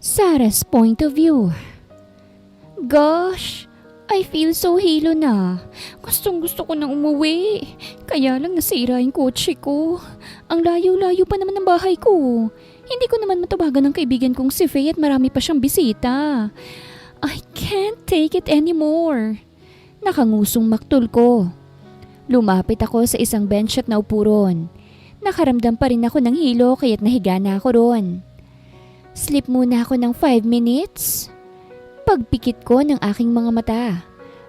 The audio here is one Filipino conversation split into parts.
Sarah's point of view. Gosh, I feel so hilo na. Gustong gusto ko nang umuwi. Kaya lang nasira yung kotse ko. Ang layo-layo pa naman ng bahay ko. Hindi ko naman matawagan ng kaibigan kong si Faye at marami pa siyang bisita. I can't take it anymore. Nakangusong maktol ko. Lumapit ako sa isang bench at naupo ron. Nakaramdam pa rin ako ng hilo kaya't nahiga na ako ron. Sleep muna ako ng 5 minutes. Pagpikit ko ng aking mga mata,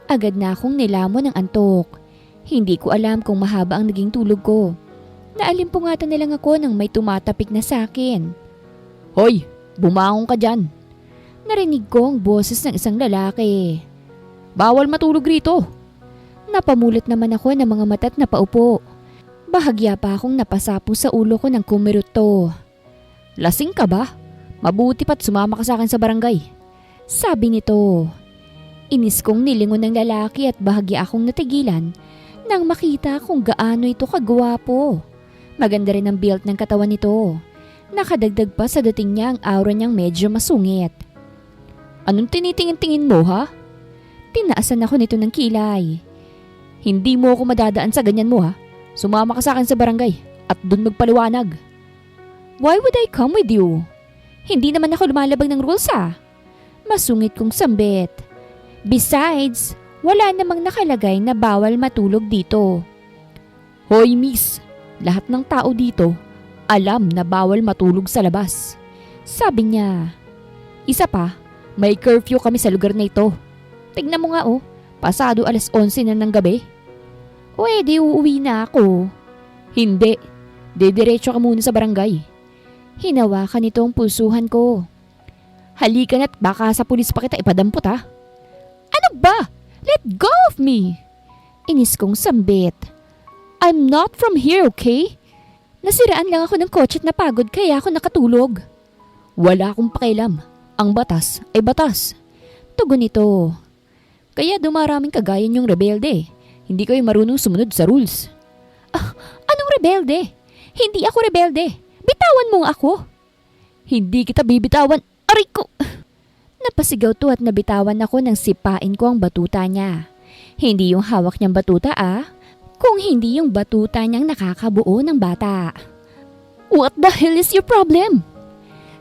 agad na akong nilamon ng antok. Hindi ko alam kung mahaba ang naging tulog ko. Naalimpungatan na lang ako nang may tumatapik na sa akin. Hoy, bumangon ka dyan. Narinig ko ang boses ng isang lalaki. Bawal matulog rito. Napamulat naman ako ng mga mata at napaupo. Bahagya pa akong napasapo sa ulo ko ng kumiruto. Lasing ka ba? Mabuti pa't sumama ka sa akin sa barangay. Sabi nito. Inis kong nilingon ng lalaki at bahagya akong natigilan nang makita kung gaano ito kagwapo. Maganda rin ang build ng katawan nito. Nakadagdag pa sa dating niya ang aura niyang medyo masungit. Anong tinitingin-tingin mo ha? Tinaasan ako nito ng kilay. Hindi mo ako madadaan sa ganyan mo ha. Sumama ka sa akin sa barangay at dun magpaliwanag. Why would I come with you? Hindi naman ako lumalabag ng rules ah. Masungit kong sambit. Besides, wala namang nakalagay na bawal matulog dito. Hoy miss, lahat ng tao dito alam na bawal matulog sa labas. Sabi niya. Isa pa, may curfew kami sa lugar na ito. Tignan mo nga oh, pasado 11:00 na ng gabi. Pwede uuwi na ako. Hindi, didiretso ka muna sa barangay. Hinawakan nitong pulsuhan ko. Halika na't baka sa pulis pa kita ipadampot ha. Ano ba? Let go of me! Inis kong sambit. I'm not from here, okay? Nasiraan lang ako ng kotse at napagod kaya ako nakatulog. Wala akong pakialam. Ang batas ay batas. Tugon nito. Kaya dumaraming kagaya niyong rebelde. Hindi kayo marunong sumunod sa rules. Ah, anong rebelde? Hindi ako rebelde. Bitawan mo ako. Hindi kita bibitawan. Aray ko! Napasigaw to at nabitawan ako nang sipain ko ang batuta niya. Hindi yung hawak niyang batuta kung hindi yung batuta niyang nakakabuo ng bata. What the hell is your problem?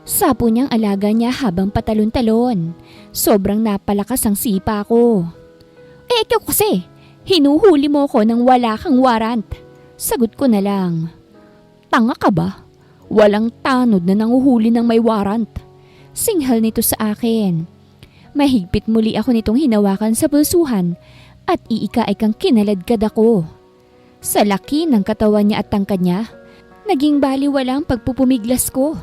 Sapo niyang alaga niya habang patalon-talon. Sobrang napalakas ang sipa ko. Ikaw kasi, hinuhuli mo ko nang wala kang warrant. Sagot ko na lang. Tanga ka ba? Walang tanod na nanguhuli ng may warrant. Singhal nito sa akin. Mahigpit muli ako nitong hinawakan sa pulsuhan at iika-ikang kinaladkad ako. Sa laki ng katawan niya at tangkad niya, naging baliwala ang pagpupumiglas ko.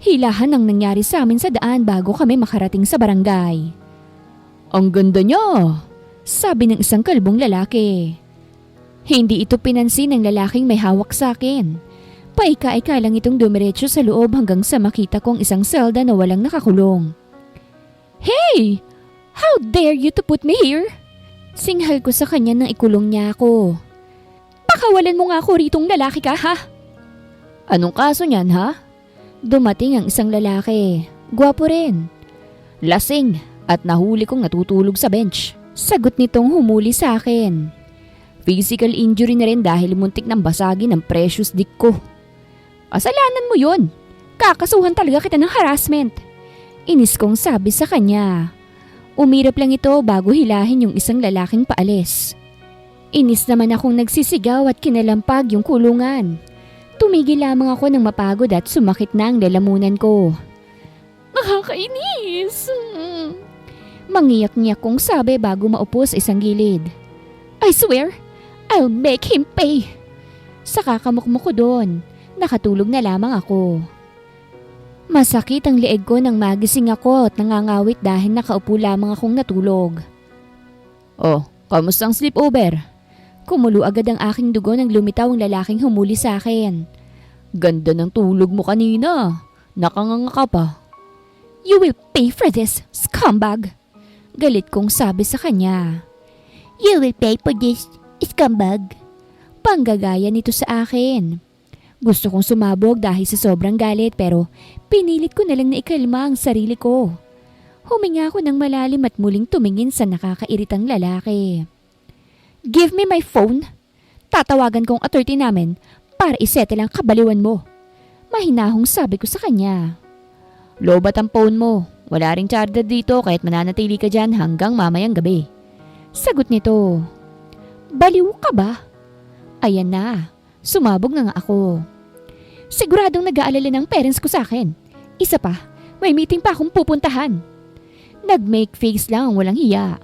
Hilahan ang nangyari sa amin sa daan bago kami makarating sa barangay. Ang ganda niya, sabi ng isang kalbong lalaki. Hindi ito pinansin ng lalaking may hawak sa akin. Paika-ika lang itong dumiretso sa loob hanggang sa makita kong isang selda na walang nakakulong. Hey! How dare you to put me here? Singhal ko sa kanya nang ikulong niya ako. Pakawalan mo nga ako ritong lalaki ka ha? Anong kaso niyan ha? Dumating ang isang lalaki. Gwapo rin. Lasing at nahuli kong natutulog sa bench. Sagot nitong humuli sa akin. Physical injury na rin dahil muntik ng basagin ng precious dick ko. Kasalanan mo yun. Kakasuhan talaga kita ng harassment. Inis kong sabi sa kanya. Umirap lang ito bago hilahin yung isang lalaking paalis. Inis naman akong nagsisigaw at kinalampag yung kulungan. Tumigil lamang ako nang mapagod at sumakit na ang lalamunan ko. Nakakainis. Mangiyak-ngiyak kong sabi bago maupo sa isang gilid. I swear, I'll make him pay. Sa kakamukmuk ko doon. Nakatulog na lamang ako. Masakit ang leeg ko nang magising ako at nangangawit dahil nakaupo lamang akong natulog. Oh, kamusta ang sleepover? Kumulo agad ang aking dugo nang lumitaw ang lalaking humuli sa akin. Ganda ng tulog mo kanina. Nakanganga ka pa. You will pay for this, scumbag. Galit kong sabi sa kanya. You will pay for this, scumbag. Panggagaya nito sa akin. Gusto kong sumabog dahil sa sobrang galit pero pinilit ko na lang na ikalma ang sarili ko. Huminga ako ng malalim at muling tumingin sa nakakairitang lalaki. Give me my phone. Tatawagan kong authority namin para isettle ang kabaliwan mo. Mahinahong sabi ko sa kanya. Lobat ang phone mo. Wala ring charger dito kahit mananatili ka dyan hanggang mamayang gabi. Sagot nito. Baliw ka ba? Ayan na. Sumabog na nga ako. Siguradong nag-aalala ng parents ko sa akin. Isa pa, may meeting pa akong pupuntahan. Nag-make face lang ang walang hiya.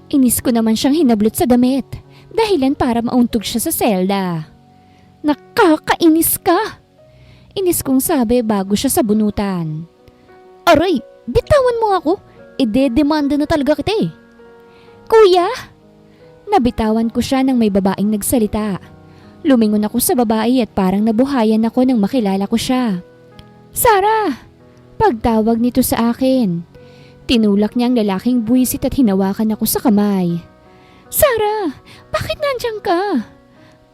Inis ko naman siyang hinablot sa damit. Dahilan para mauntog siya sa selda. Nakakainis ka! Inis kong sabi bago siya sa bunutan. Aray, bitawan mo ako. Ide-demanda na talaga kita eh. Kuya! Nabitawan ko siya nang may babaeng nagsalita. Lumingon ako sa babae at parang nabuhayan ako nang makilala ko siya. Sarah! Pagtawag nito sa akin. Tinulak niya ang lalaking buwisit at hinawakan ako sa kamay. Sarah! Bakit nandiyan ka?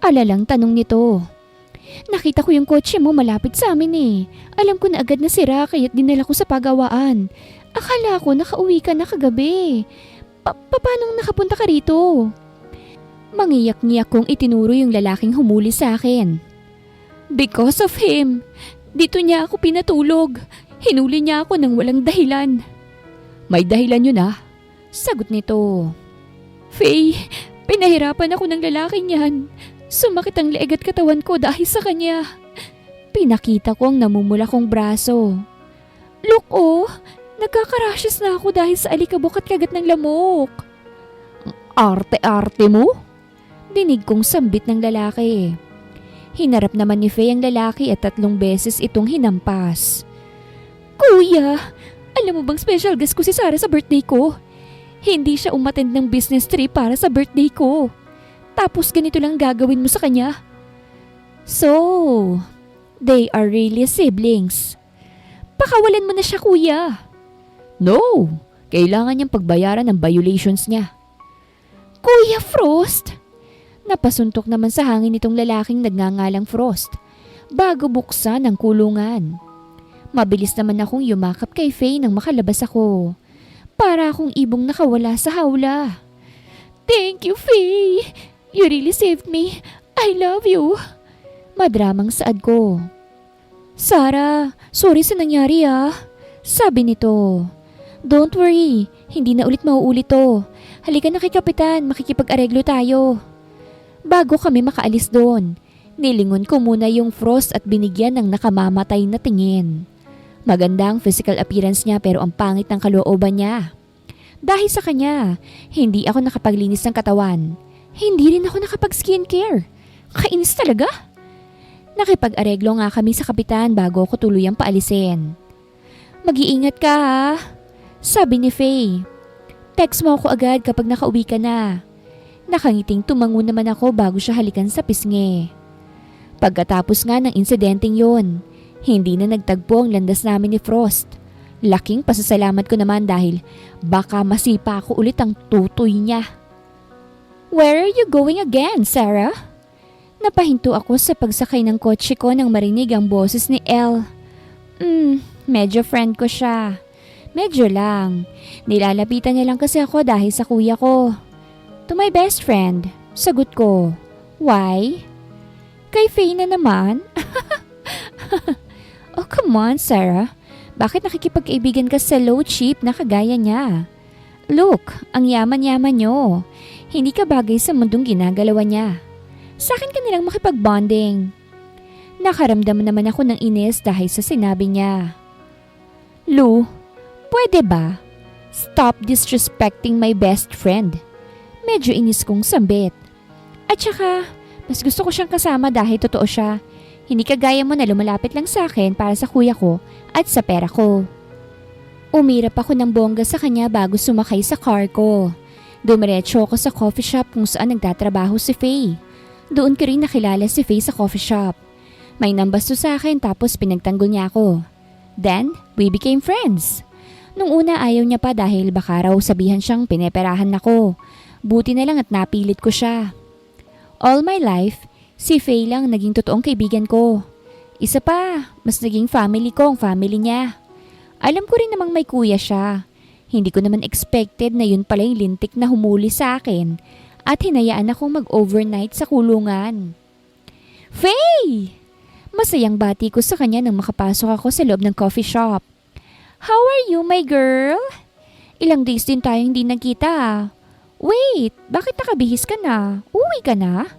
Alalang tanong nito. Nakita ko yung kotse mo malapit sa amin eh. Alam ko na agad na sira kaya't dinala ko sa pagawaan. Akala ko nakauwi ka na kagabi. Paano nakapunta ka rito? Mangiyak-ngiyak kong itinuro yung lalaking humuli sa akin. Because of him. Dito niya ako pinatulog. Hinuli niya ako nang walang dahilan. May dahilan yun ah. Sagot nito. Faye, pinahirapan ako ng lalaking yan. Sumakit ang leeg at katawan ko dahil sa kanya. Pinakita ko ang namumula kong braso. Look oh, nagkakarashes na ako dahil sa alikabok at kagat ng lamok. Arte-arte mo? Dinig kong sambit ng lalaki. Hinarap naman ni Faye ang lalaki at 3 beses itong hinampas. Kuya, alam mo bang special guest ko si Sarah sa birthday ko? Hindi siya umattend ng business trip para sa birthday ko. Tapos ganito lang gagawin mo sa kanya. So, they are really siblings. Pakawalan mo na siya, kuya. No, kailangan niyang pagbayaran ng violations niya. Kuya Frost! Napasuntok naman sa hangin itong lalaking nagngangalang Frost bago buksan ang kulungan. Mabilis naman akong yumakap kay Faye nang makalabas ako. Para akong ibong nakawala sa hawla. Thank you, Faye! You really saved me. I love you. Madramang saad ko. Sarah, sorry sa nangyari ah. Sabi nito. Don't worry, hindi na ulit mauulit to. Halika na kay Kapitan, makikipag-areglo tayo. Bago kami makaalis doon, nilingon ko muna yung Frost at binigyan ng nakamamatay na tingin. Maganda ang physical appearance niya pero ang pangit ng kalooban niya. Dahil sa kanya, hindi ako nakapaglinis ng katawan. Hindi rin ako nakapag-skincare. Kainis talaga. Nakipag-areglo nga kami sa Kapitan bago ako tuluyang paalisin. Mag-iingat ka ha, sabi ni Faye. Text mo ako agad kapag nakauwi ka na. Nakangiting tumango naman ako bago siya halikan sa pisngi. Pagkatapos nga ng insidenteng yon, hindi na nagtagpo ang landas namin ni Frost. Laking pasasalamat ko naman dahil baka masipa ako ulit ang tutoy niya. Where are you going again, Sarah? Napahinto ako sa pagsakay ng kotse ko nang marinig ang boses ni Elle. Medyo friend ko siya. Medyo lang. Nilalapitan niya lang kasi ako dahil sa kuya ko. To my best friend, sagot ko. Why? Kay Faye na naman? Oh, come on, Sarah. Bakit nakikipag-kaibigan ka sa low cheap na kagaya niya? Look, ang yaman-yaman niyo. Hindi ka bagay sa mundong ginagalawa niya. Sa akin ka nilang makipag-bonding. Nakaramdam naman ako ng inis dahil sa sinabi niya. Lou, pwede ba? Stop disrespecting my best friend. Medyo inis kong sambit. At saka, mas gusto ko siyang kasama dahil totoo siya. Hindi kagaya mo na lumalapit lang sa akin para sa kuya ko at sa pera ko. Umirap ako ng bongga sa kanya bago sumakay sa car ko. Dumiretso ako sa coffee shop kung saan nagtatrabaho si Faye. Doon ko rin nakilala si Faye sa coffee shop. May nambasto sa akin tapos pinagtanggol niya ako. Then, we became friends. Nung una ayaw niya pa dahil baka raw sabihan siyang pineperahan ako. Buti na lang at napilit ko siya. All my life, Si Faye lang naging totoong kaibigan ko. Isa pa, mas naging family ko ang family niya. Alam ko rin namang may kuya siya. Hindi ko naman expected na yun pala yung lintik na humuli sa akin at hinayaan akong mag-overnight sa kulungan. Faye! Masayang bati ko sa kanya nang makapasok ako sa loob ng coffee shop. How are you, my girl? Ilang days din tayo hindi nagkita. Wait, bakit nakabihis ka na? Uwi ka na?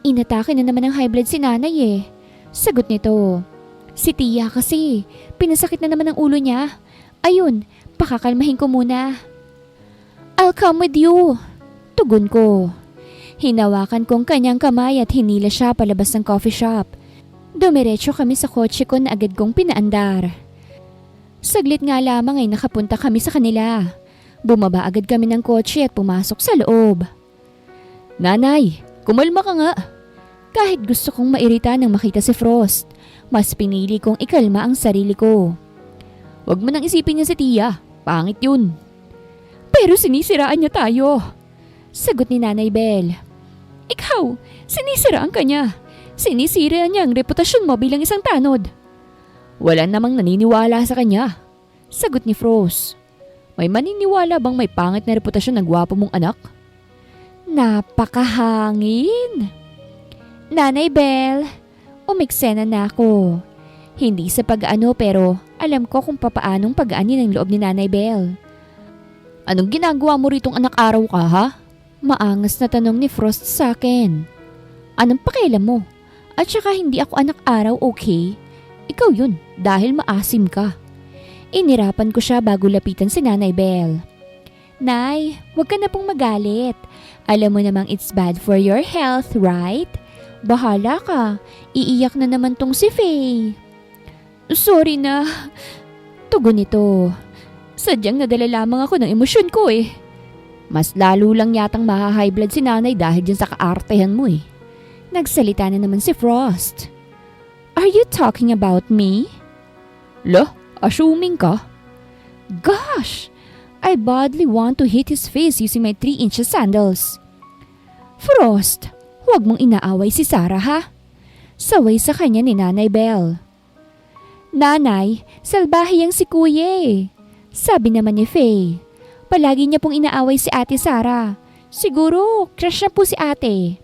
Inatake na naman ng high blood si nanay eh. Sagot nito. Si Tia kasi, pinasakit na naman ang ulo niya. Ayun, pakakalmahin ko muna. I'll come with you. Tugon ko. Hinawakan kong kanyang kamay at hinila siya palabas ng coffee shop. Dumiretso kami sa kotse ko na agad kong pinaandar. Saglit nga lamang ay nakapunta kami sa kanila. Bumaba agad kami ng kotse at pumasok sa loob. Nanay, kumalma ka nga. Kahit gusto kong mairita nang makita si Frost, mas pinili kong ikalma ang sarili ko. Huwag mo nang isipin niya si Tia, pangit yun. Pero sinisiraan niya tayo. Sagot ni Nanay Belle. Ikaw, sinisiraan ka niya. Sinisira niya ang reputasyon mo bilang isang tanod. Wala namang naniniwala sa kanya. Sagot ni Frost. May maniniwala bang may pangit na reputasyon ng gwapo mong anak? Napakahangin. Nanay Belle, umiksena na ako. Hindi sa pag-ano pero alam ko kung papaanong pag-anin ang loob ni Nanay Belle. Anong ginagawa mo ritong anak araw ka ha? Maangas na tanong ni Frost sa akin. Anong pakialam mo? At saka hindi ako anak araw, okay? Ikaw yun dahil maasim ka. Inirapan ko siya bago lapitan si Nanay Belle. Nay, wag ka na pong magalit. Alam mo namang it's bad for your health, right? Bahala ka. Iiyak na naman tong si Faye. Sorry na. Tugon nito. Sadyang nadala lamang ako ng emosyon ko eh. Mas lalo lang yatang maha-high blood si nanay dahil dyan sa kaartehan mo eh. Nagsalita na naman si Frost. Are you talking about me? Lo, assuming ka? Gosh! I badly want to hit his face using my 3-inch sandals. Frost, huwag mong inaaway si Sarah ha? Saway sa kanya ni Nanay Belle. Nanay, salbahe yang si Kuya eh. Sabi naman ni Faye. Palagi niya pong inaaway si Ate Sarah. Siguro, crush na po si ate.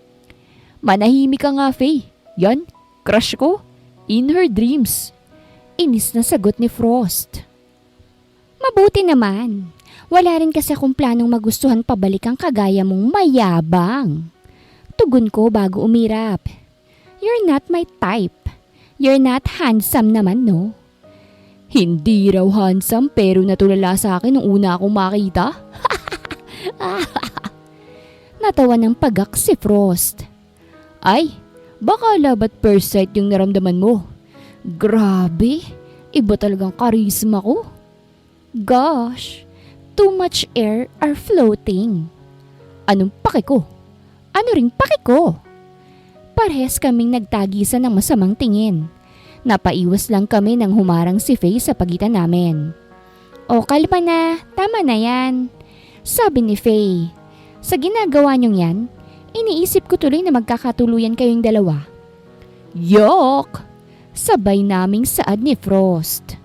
Manahimik ka nga, Faye. Yan, crush ko. In her dreams. Inis na sagot ni Frost. Mabuti naman. Wala rin kasi akong planong magustuhan pabalik ang kagaya mong mayabang. Tugon ko bago umirap. You're not my type. You're not handsome naman, no? Hindi raw handsome pero natulala sa akin nung una akong makita. Natawa ng pagak si Frost. Ay, baka love at first sight yung naramdaman mo. Grabe, iba talagang karisma ko. Gosh, too much air are floating. Anong pake ko? Ano ring pake ko? Parehas kaming nagtagisan ng masamang tingin. Napaiwas lang kami nang humarang si Faye sa pagitan namin. O kalma na, tama na yan. Sabi ni Faye. Sa ginagawa niyong yan, iniisip ko tuloy na magkakatuluyan kayong dalawa. Yok! Sabay naming saad ni Frost.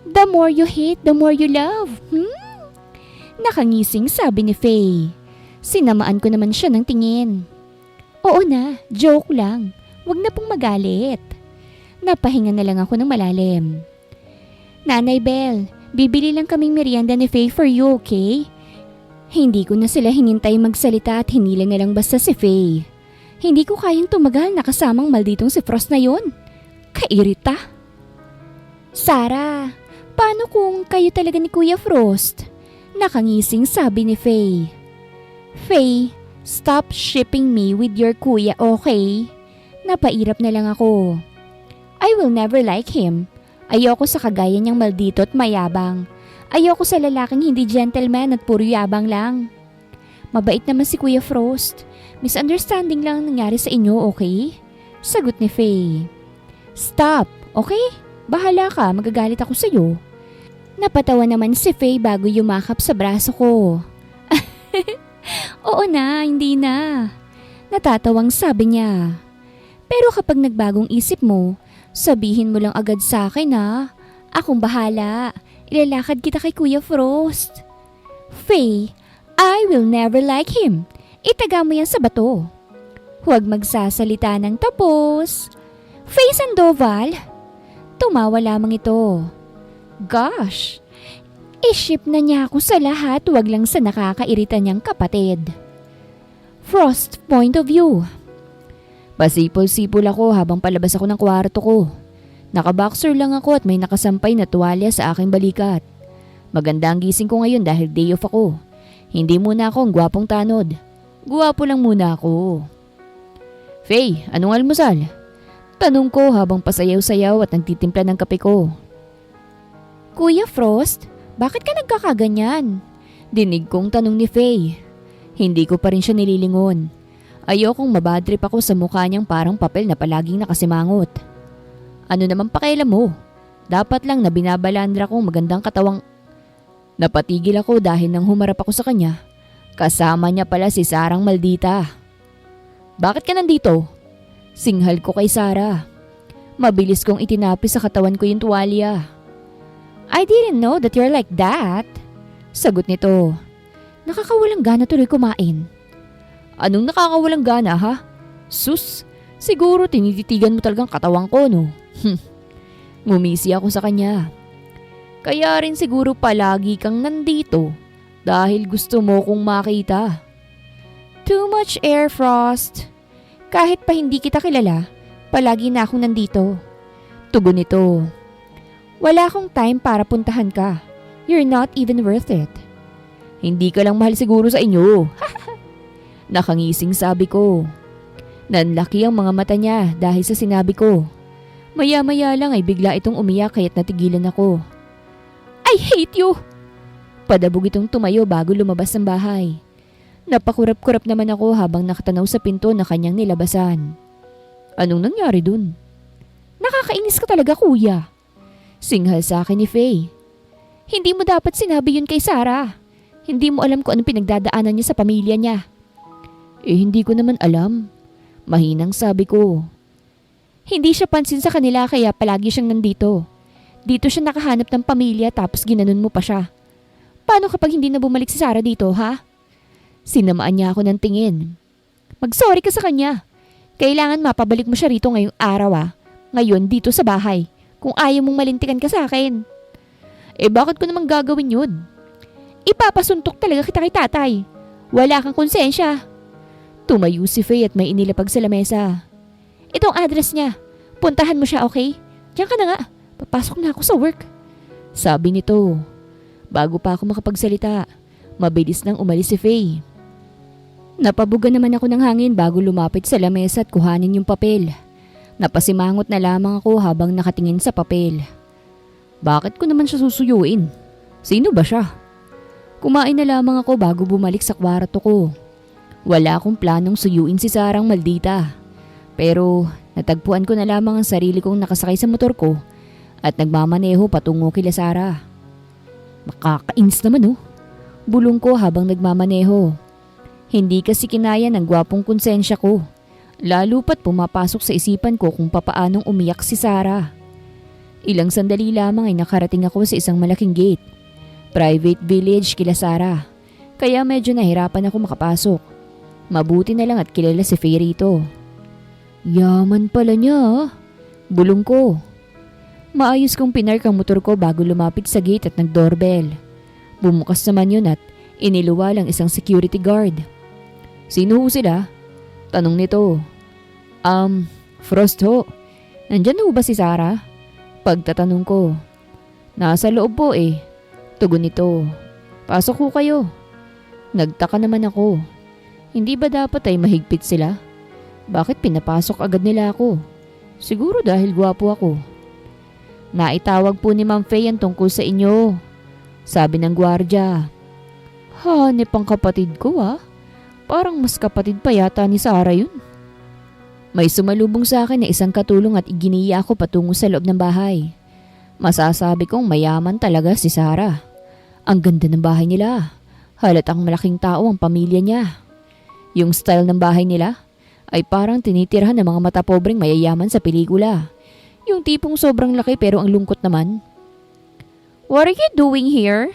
The more you hate, the more you love. Nakangising sabi ni Faye. Sinamaan ko naman siya ng tingin. Oo na, joke lang. Huwag na pong magalit. Napahinga na lang ako ng malalim. Nanay Belle, bibili lang kaming merienda ni Faye for you, okay? Hindi ko na sila hinintay magsalita at hinila na lang basta si Faye. Hindi ko kayang tumagal na kasamang malditong si Frost na yon. Kairita. Sarah, paano kung kayo talaga ni Kuya Frost? Nakangising sabi ni Faye. Faye, stop shipping me with your kuya, okay? Napairap na lang ako. I will never like him. Ayoko sa kagaya niyang maldito at mayabang. Ayoko sa lalaking hindi gentleman at puro yabang lang. Mabait naman si Kuya Frost. Misunderstanding lang nangyari sa inyo, okay? Sagot ni Faye. Stop, okay? Bahala ka, magagalit ako sa'yo. Napatawa naman si Faye bago yumakap sa braso ko. Oo na, hindi na. Natatawang sabi niya. Pero kapag nagbagong isip mo, sabihin mo lang agad sa akin ha. Akong bahala. Ilalakad kita kay Kuya Frost. Faye, I will never like him. Itaga mo yan sa bato. Huwag magsasalita ng tapos. Faye Sandoval? Tumawa lamang ito. Gosh, iship na niya ako sa lahat, wag lang sa nakakairita niyang kapatid. Frost point of view. Pasipol-sipol ako habang palabas ako ng kwarto ko. Nakaboxer lang ako at may nakasampay na tuwalya sa aking balikat. Maganda ang gising ko ngayon dahil day off ako. Hindi muna ako ang gwapong tanod. Gwapo lang muna ako. Faye, anong almusal? Tanong ko habang pasayaw-sayaw at nagtitimpla ng kape ko. Kuya Frost, bakit ka nagkakaganyan? Dinig kong tanong ni Faye. Hindi ko pa rin siya nililingon. Ayokong mabadrip ako sa mukha niyang parang papel na palaging nakasimangot. Ano naman pakialam mo? Dapat lang na binabalandra kong magandang katawang... Napatigil ako dahil nang humarap ako sa kanya. Kasama niya pala si Sarang Maldita. Bakit ka nandito? Singhal ko kay Sarah. Mabilis kong itinapi sa katawan ko yung tuwalya. I didn't know that you're like that. Sagot nito. Nakakawalang gana tuloy kumain. Anong nakakawalang gana ha? Sus, siguro tinititigan mo talagang katawang ko no? Ngumisi ako sa kanya. Kaya rin siguro palagi kang nandito dahil gusto mo kong makita. Too much air, Frost. Kahit pa hindi kita kilala, palagi na akong nandito. Tugon nito. Wala akong time para puntahan ka. You're not even worth it. Hindi ka lang mahal siguro sa inyo. Nakangising sabi ko. Nanlaki ang mga mata niya dahil sa sinabi ko. Maya-maya lang ay bigla itong umiyak kaya't natigilan ako. I hate you! Padabog itong tumayo bago lumabas ng bahay. Napakurap-kurap naman ako habang nakatanaw sa pinto na kanyang nilabasan. Anong nangyari dun? Nakakainis ka talaga, kuya. Singhal sa akin ni Faye. Hindi mo dapat sinabi yun kay Sarah. Hindi mo alam kung anong pinagdadaanan niya sa pamilya niya. Hindi ko naman alam. Mahinang sabi ko. Hindi siya pansin sa kanila kaya palagi siyang nandito. Dito siya nakahanap ng pamilya tapos ginanon mo pa siya. Paano kapag hindi na bumalik si Sarah dito, ha? Sinamaan niya ako ng tingin. Mag-sorry ka sa kanya. Kailangan mapabalik mo siya rito ngayong araw Ngayon dito sa bahay. Kung ayaw mong malintikan ka sa akin. Bakit ko naman gagawin yun? Ipapasuntok talaga kita kay tatay. Wala kang konsensya. Tumayo si Faye at may inilapag sa lamesa. Itong address niya. Puntahan mo siya, okay? Diyan ka na nga. Papasok na ako sa work. Sabi nito. Bago pa ako makapagsalita, mabilis nang umalis si Faye. Napabuga naman ako ng hangin bago lumapit sa lamesa at kuhanin yung papel. Napasimangot na lamang ako habang nakatingin sa papel. Bakit ko naman siya susuyuin? Sino ba siya? Kumain na lamang ako bago bumalik sa kwarto ko. Wala akong planong suyuin si Sarang Maldita. Pero natagpuan ko na lamang ang sarili kong nakasakay sa motor ko at nagmamaneho patungo kila Sarah. Makakainis naman Bulong ko habang nagmamaneho. Hindi kasi kinaya ng gwapong konsensya ko. Lalo pat pumapasok sa isipan ko kung papaanong umiyak si Sarah. Ilang sandali lamang ay nakarating ako sa isang malaking gate. Private village kila Sarah. Kaya medyo nahirapan ako makapasok. Mabuti na lang at kilala si Faye rito. Yaman pala niya Bulong ko. Maayos kong pinark ang motor ko bago lumapit sa gate at nag-doorbell. Bumukas naman yun at iniluwal ang isang security guard. Sino ho sila? Tanong nito. Frost ho. Nandyan ho ba si Sarah? Pagtatanong ko. Nasa loob po Tugon nito. Pasok ho kayo. Nagtaka naman ako. Hindi ba dapat ay mahigpit sila? Bakit pinapasok agad nila ako? Siguro dahil gwapo ako. Naitawag po ni Ma'am Faye ang tungkol sa inyo. Sabi ng gwardya. Hanip ang kapatid ko Parang mas kapatid pa yata ni Sarah yun. May sumalubong sa akin na isang katulong at iginiya ako patungo sa loob ng bahay. Masasabi kong mayaman talaga si Sarah. Ang ganda ng bahay nila. Halatang malaking tao ang pamilya niya. Yung style ng bahay nila, ay parang tinitirhan ng mga matapobreng mayayaman sa pelikula. Yung tipong sobrang laki pero ang lungkot naman. What are you doing here?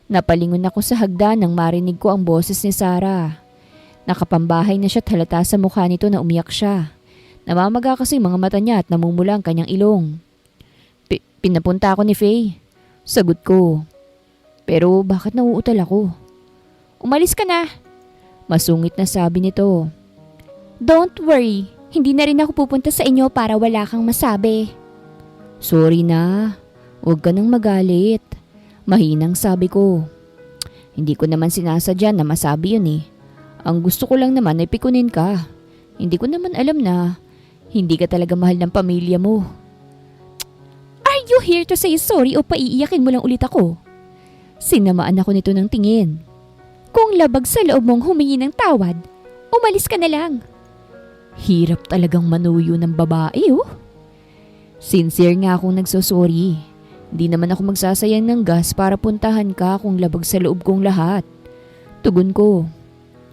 Napalingon ako sa hagdan nang marinig ko ang boses ni Sarah. Nakapambahay na siya at halata sa mukha nito na umiyak siya. Namamaga kasi mga mata niya at namumula ang kanyang ilong. Pinapunta ako ni Faye. Sagot ko. Pero bakit nauutal ako? Umalis ka na. Masungit na sabi nito. Don't worry, hindi na rin ako pupunta sa inyo para wala kang masabi. Sorry na, huwag ka nang magalit. Mahinang sabi ko. Hindi ko naman sinasadya na masabi yun eh. Ang gusto ko lang naman ay pikunin ka. Hindi ko naman alam na hindi ka talaga mahal ng pamilya mo. Are you here to say sorry o paiiyakin mo lang ulit ako? Sinamaan ako nito ng tingin. Kung labag sa loob mong humingi ng tawad, umalis ka na lang. Hirap talagang manuyo ng babae oh. Sincere nga akong nagsosorry. Di naman ako magsasayang ng gas para puntahan ka kung labag sa loob kong lahat. Tugon ko.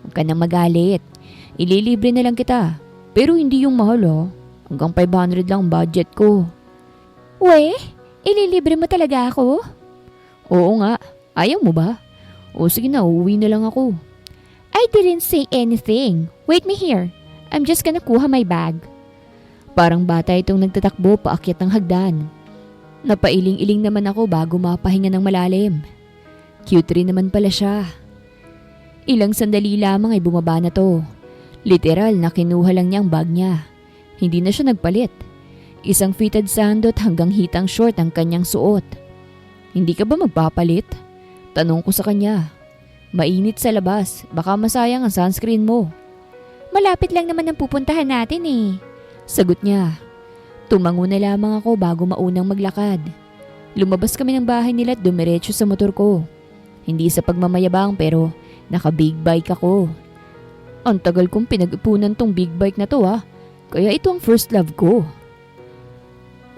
Huwag ka nang magalit. Ililibre na lang kita. Pero hindi yung mahal oh. Hanggang 500 lang budget ko. We, ililibre mo talaga ako? Oo nga. Ayaw mo ba? O sige na, uuwi na lang ako. I didn't say anything. Wait me here. I'm just gonna kuha my bag. Parang bata itong nagtatakbo paakyat ng hagdan. Napailing-iling naman ako bago mapahinga ng malalim. Cute rin naman pala siya. Ilang sandali lamang ay bumaba na to. Literal na kinuha lang niya ang bag niya. Hindi na siya nagpalit. Isang fitted sandot hanggang hitang short ang kanyang suot. Hindi ka ba magpapalit? Tanong ko sa kanya. Mainit sa labas, baka masayang ang sunscreen mo. Malapit lang naman ang pupuntahan natin eh. Sagot niya. Tumango na lamang ako bago maunang maglakad. Lumabas kami ng bahay nila at dumiretso sa motor ko. Hindi sa pagmamayabang pero naka-big bike ako. Ang tagal kong pinag-ipunan tong big bike na to kaya ito ang first love ko.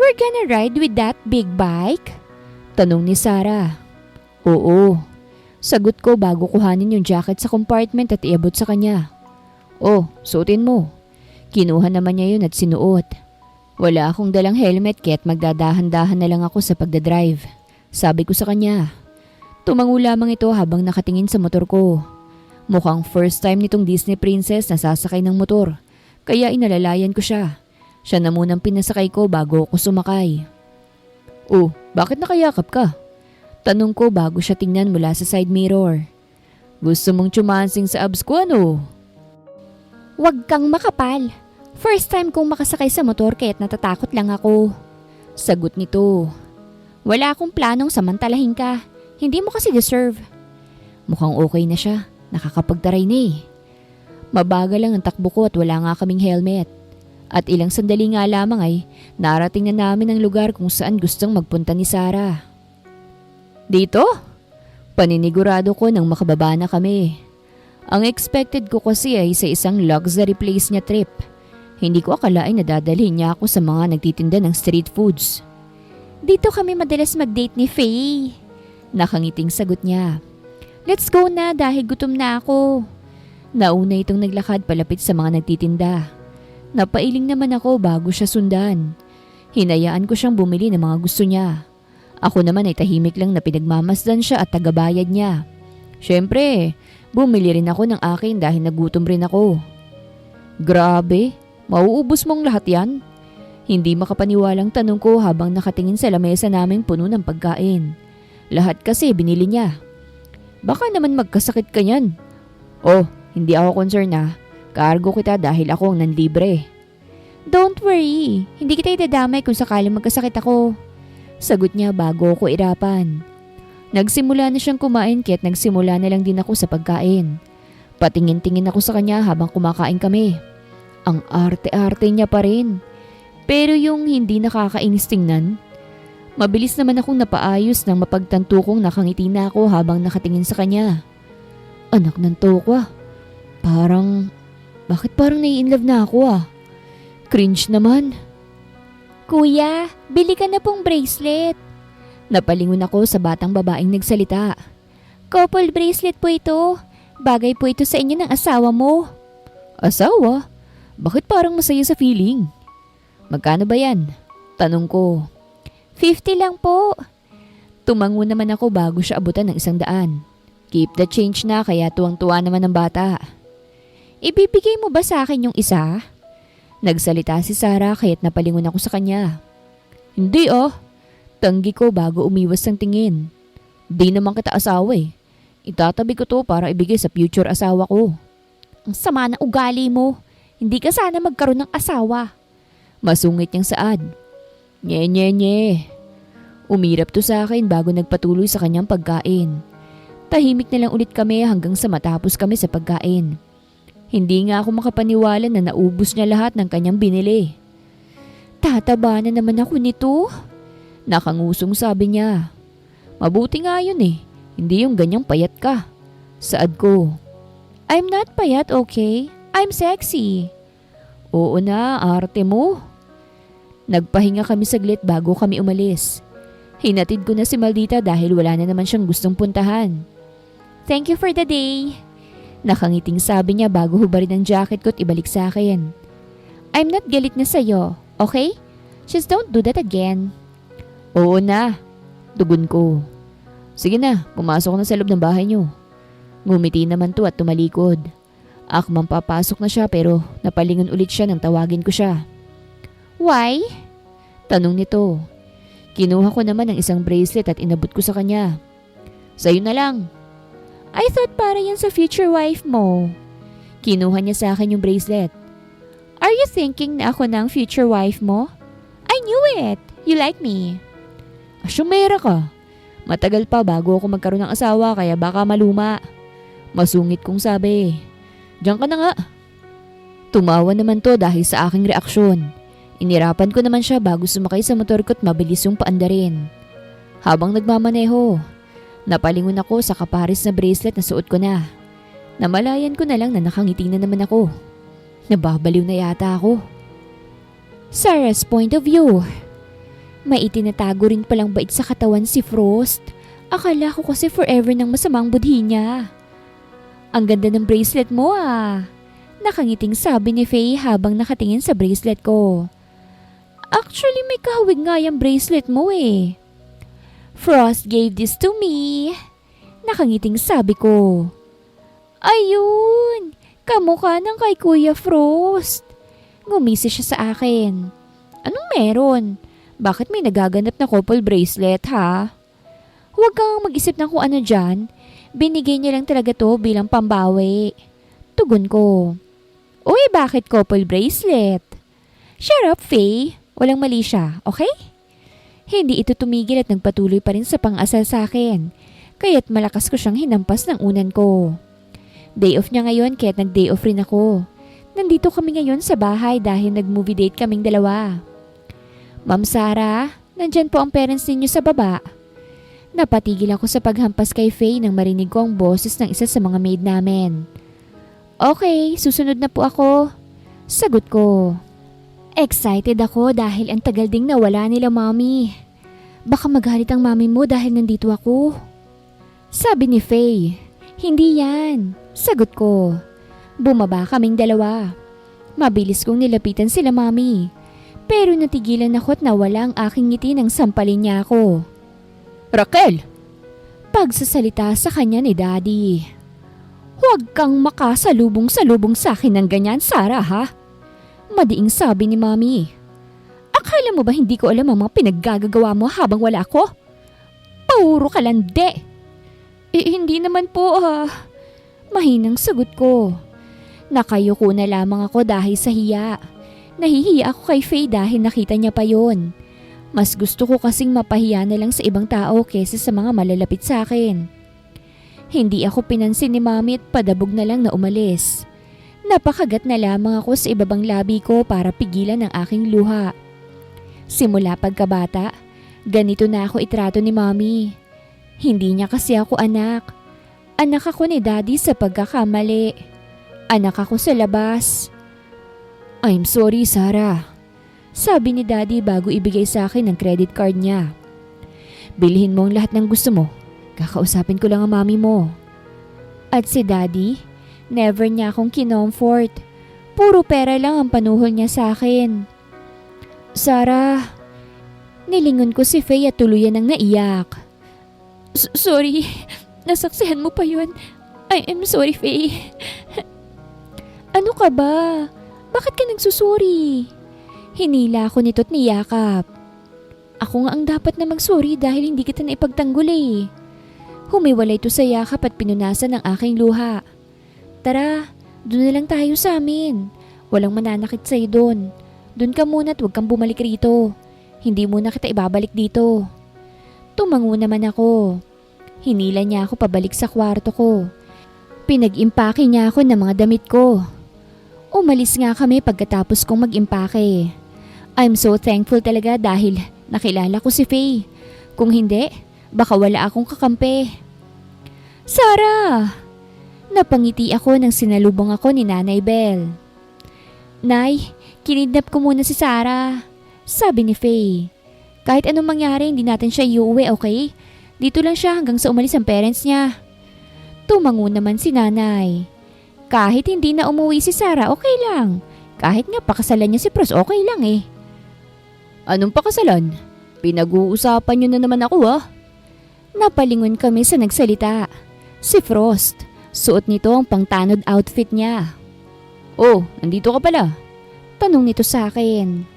We're gonna ride with that big bike? Tanong ni Sarah. Oo. Sagot ko bago kuhanin yung jacket sa compartment at iabot sa kanya. Oh, suotin mo. Kinuha naman niya yun at sinuot. Wala akong dalang helmet kaya't magdadahan-dahan na lang ako sa pagdadrive. Sabi ko sa kanya. Tumango lamang ito habang nakatingin sa motor ko. Mukhang first time nitong Disney princess na sasakay ng motor. Kaya inalalayan ko siya. Siya na munang pinasakay ko bago ako sumakay. Oh, bakit nakayakap ka? Tanong ko bago siya tingnan mula sa side mirror. Gusto mong tsumansing sa abs ko ano? Huwag kang makapal. First time kong makasakay sa motor kaya't natatakot lang ako. Sagot nito. Wala akong planong samantalahin ka. Hindi mo kasi deserve. Mukhang okay na siya. Nakakapagtaray na eh. Mabagal lang ang takbo ko at wala nga kaming helmet. At ilang sandali nga lamang ay narating na namin ang lugar kung saan gustong magpunta ni Sarah. Dito? Paninigurado ko nang makababa na kami. Ang expected ko kasi ay sa isang luxury place niya trip. Hindi ko akalain na dadalhin niya ako sa mga nagtitinda ng street foods. Dito kami madalas mag-date ni Faye. Nakangiting sagot niya. Let's go na dahil gutom na ako. Nauna itong naglakad palapit sa mga nagtitinda. Napailing naman ako bago siya sundan. Hinayaan ko siyang bumili ng mga gusto niya. Ako naman ay tahimik lang na pinagmamasdan siya at tagabayad niya. Siyempre, bumili rin ako ng akin dahil nagutom rin ako. Grabe, mauubos mong lahat yan? Hindi makapaniwalang tanong ko habang nakatingin sa lamesa naming puno ng pagkain. Lahat kasi binili niya. Baka naman magkasakit ka yan. Oh, hindi ako concerned na. Kaargo kita dahil ako ang nanlibre. Don't worry, hindi kita idadamay kung sakaling magkasakit ako. Sagot niya bago ako irapan. Nagsimula na siyang kumain kaya't nagsimula na lang din ako sa pagkain. Patingin-tingin ako sa kanya habang kumakain kami. Ang arte-arte niya pa rin. Pero yung hindi nakakainis tingnan. Mabilis naman akong napaayos nang mapagtanto kong nakangiti na ako habang nakatingin sa kanya. Anak ng tokwa. Bakit parang nai-inlove na ako Cringe naman. Kuya, bili ka na pong bracelet. Napalingon ako sa batang babaeng nagsalita. Couple bracelet po ito. Bagay po ito sa inyo ng asawa mo. Asawa? Bakit parang masaya sa feeling? Magkano ba yan? Tanong ko. 50 lang po. Tumango naman ako bago siya abutan ng 100. Keep the change na kaya tuwang-tuwa naman ng bata. Ibibigay mo ba sa akin yung isa? Nagsalita si Sarah kaya't napalingon ako sa kanya. Hindi Tanggi ko bago umiwas ng tingin. Di naman kita asawa eh. Itatabi ko to para ibigay sa future asawa ko. Ang sama ng ugali mo. Hindi ka sana magkaroon ng asawa. Masungit niyang saad. Nye. Umirap to sa akin bago nagpatuloy sa kanyang pagkain. Tahimik na lang ulit kami hanggang sa matapos kami sa pagkain. Hindi nga ako makapaniwala na naubos niya lahat ng kanyang binili. Tataba na naman ako nito. Nakangusong sabi niya. Mabuti nga yun eh. Hindi yung ganyang payat ka. Saad ko. I'm not payat, okay? I'm sexy. Oo na, arte mo. Nagpahinga kami saglit bago kami umalis. Hinatid ko na si Maldita dahil wala na naman siyang gustong puntahan. Thank you for the day. Nakangiting sabi niya bago hubarin ang jacket ko at ibalik sa akin. I'm not galit na sa'yo, okay? Just don't do that again. Oo na, tugon ko. Sige na, pumasok na sa loob ng bahay niyo. Ngumiti naman to at tumalikod. Akmang papasok na siya pero napalingon ulit siya nang tawagin ko siya. Why? Tanong nito. Kinuha ko naman ang isang bracelet at inabot ko sa kanya. Sa'yo na lang. I thought para yan sa future wife mo. Kinuha niya sa akin yung bracelet. Are you thinking na ako ng future wife mo? I knew it. You like me. Asyumera ka. Matagal pa bago ako magkaroon ng asawa kaya baka maluma. Masungit kong sabi. Diyan ka na nga. Tumawa naman to dahil sa aking reaksyon. Inirapan ko naman siya bago sumakay sa motor ko at mabilis yung paandarin. Habang nagmamaneho, napalingon ako sa kapares na bracelet na suot ko na. Namalayan ko na lang na nakangiti na naman ako. Nababaliw na yata ako. Sarah's point of view. May itinatago rin palang bait sa katawan si Frost. Akala ko kasi forever ng masamang budhi niya. Ang ganda ng bracelet mo Nakangiting sabi ni Faye habang nakatingin sa bracelet ko. Actually, may kahawig nga yung bracelet mo eh. Frost gave this to me. Nakangiting sabi ko. Ayun! Kamukha ng kay Kuya Frost. Ngumisi siya sa akin. Anong meron? Bakit may nagaganap na couple bracelet ha? Huwag kang mag-isip ng kung ano dyan. Binigay niya lang talaga to bilang pambawi. Tugon ko. Uy, bakit couple bracelet? Shut up, Faye. Walang mali siya, okay? Hindi ito tumigil at nagpatuloy pa rin sa pang-asal sa akin. Kaya't malakas ko siyang hinampas ng unan ko. Day off niya ngayon kaya't nag-day off rin ako. Nandito kami ngayon sa bahay dahil nag-movie date kaming dalawa. Ma'am Sarah, nandyan po ang parents ninyo sa baba. Napatigil ako sa paghampas kay Faye nang marinig ko ang boses ng isa sa mga maid namin. Okay, susunod na po ako. Sagot ko. Excited ako dahil ang tagal ding nawala nila mami. Baka magalit ang mami mo dahil nandito ako. Sabi ni Faye. Hindi yan. Sagot ko. Bumaba kaming dalawa. Mabilis kong nilapitan sila mami. Pero natigilan ako at nawala ang aking ngiti nang sampalin niya ako. Raquel! Pagsasalita sa kanya ni Daddy. Huwag kang makasalubong-salubong sa akin ng ganyan, Sarah ha? Madiing sabi ni Mami. Akala mo ba hindi ko alam ang mga pinaggagawa mo habang wala ko? Puro ka lande. Hindi naman po Mahinang sagot ko. Nakayuko na lamang ako dahil sa hiya. Nahihiya ako kay Faye dahil nakita niya pa yon. Mas gusto ko kasing mapahiya na lang sa ibang tao kesa sa mga malalapit sa akin. Hindi ako pinansin ni Mami at padabog na lang na umalis. Napakagat na lamang ako sa ibabang labi ko para pigilan ang aking luha. Simula pagkabata, ganito na ako itrato ni Mami. Hindi niya kasi ako anak. Anak ako ni Daddy sa pagkakamali. Anak ako sa labas. I'm sorry, Sarah. Sabi ni Daddy bago ibigay sa akin ang credit card niya. Bilhin mo ang lahat ng gusto mo. Kakausapin ko lang ang mami mo. At si Daddy, never niya akong kinomfort. Puro pera lang ang panuhol niya sa akin. Sarah, nilingon ko si Faye at tuluyan ng naiyak. Sorry, nasaksihan mo pa yun. I am sorry, Faye. Ano ka ba? Bakit ka nagsusuri? Hinila ako nito't niyakap. Ako nga ang dapat na magsorry dahil hindi kita naipagtanggol eh. Humiwalay to sa yakap at pinunasan ng aking luha. Tara, doon na lang tayo sa amin. Walang mananakit sa'yo doon. Doon ka muna at huwag kang bumalik rito. Hindi muna kita ibabalik dito. Tumango naman ako. Hinila niya ako pabalik sa kwarto ko. Pinag-impake niya ako ng mga damit ko. Umalis nga kami pagkatapos kong mag-impake. I'm so thankful talaga dahil nakilala ko si Faye. Kung hindi, baka wala akong kakampi. Sarah! Napangiti ako nang sinalubong ako ni Nanay Belle. Nay, kinidnap ko muna si Sarah. Sabi ni Faye. Kahit anong mangyari, hindi natin siya iuwi, okay? Dito lang siya hanggang sa umalis ang parents niya. Tumango naman si Nanay. Kahit hindi na umuwi si Sarah, okay lang. Kahit nga pakasalan niya si Pros, okay lang eh. Anong pakasalan? Pinag-uusapan niyo na naman ako ah. Napalingon kami sa nagsalita. Si Frost, suot nito ang pangtanod outfit niya. Oh, nandito ka pala. Tanong nito sa akin.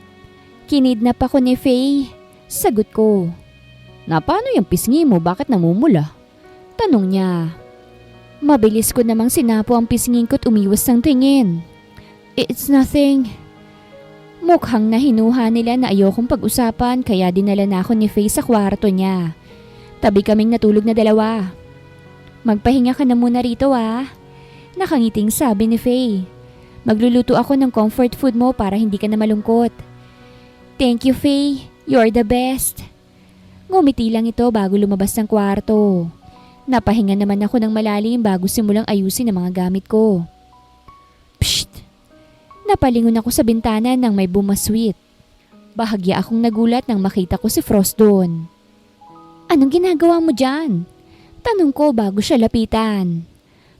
Kinidnap ako ni Faye. Sagot ko. Na paano yung pisngi mo? Bakit namumula? Tanong niya. Mabilis ko namang sinapo ang pisngin ko't umiwas ng tingin. It's nothing. Mukhang nahinuha nila na ayokong pag-usapan kaya dinala na ako ni Faye sa kwarto niya. Tabi kaming natulog na dalawa. Magpahinga ka na muna rito ah. Nakangiting sabi ni Faye. Magluluto ako ng comfort food mo para hindi ka na malungkot. Thank you, Faye. You're the best. Ngumiti lang ito bago lumabas ng kwarto. Napahinga naman ako ng malalim bago simulang ayusin ang mga gamit ko. Psst! Napalingon ako sa bintana nang may bumaswit. Bahagya akong nagulat nang makita ko si Frost doon. Anong ginagawa mo dyan? Tanong ko bago siya lapitan.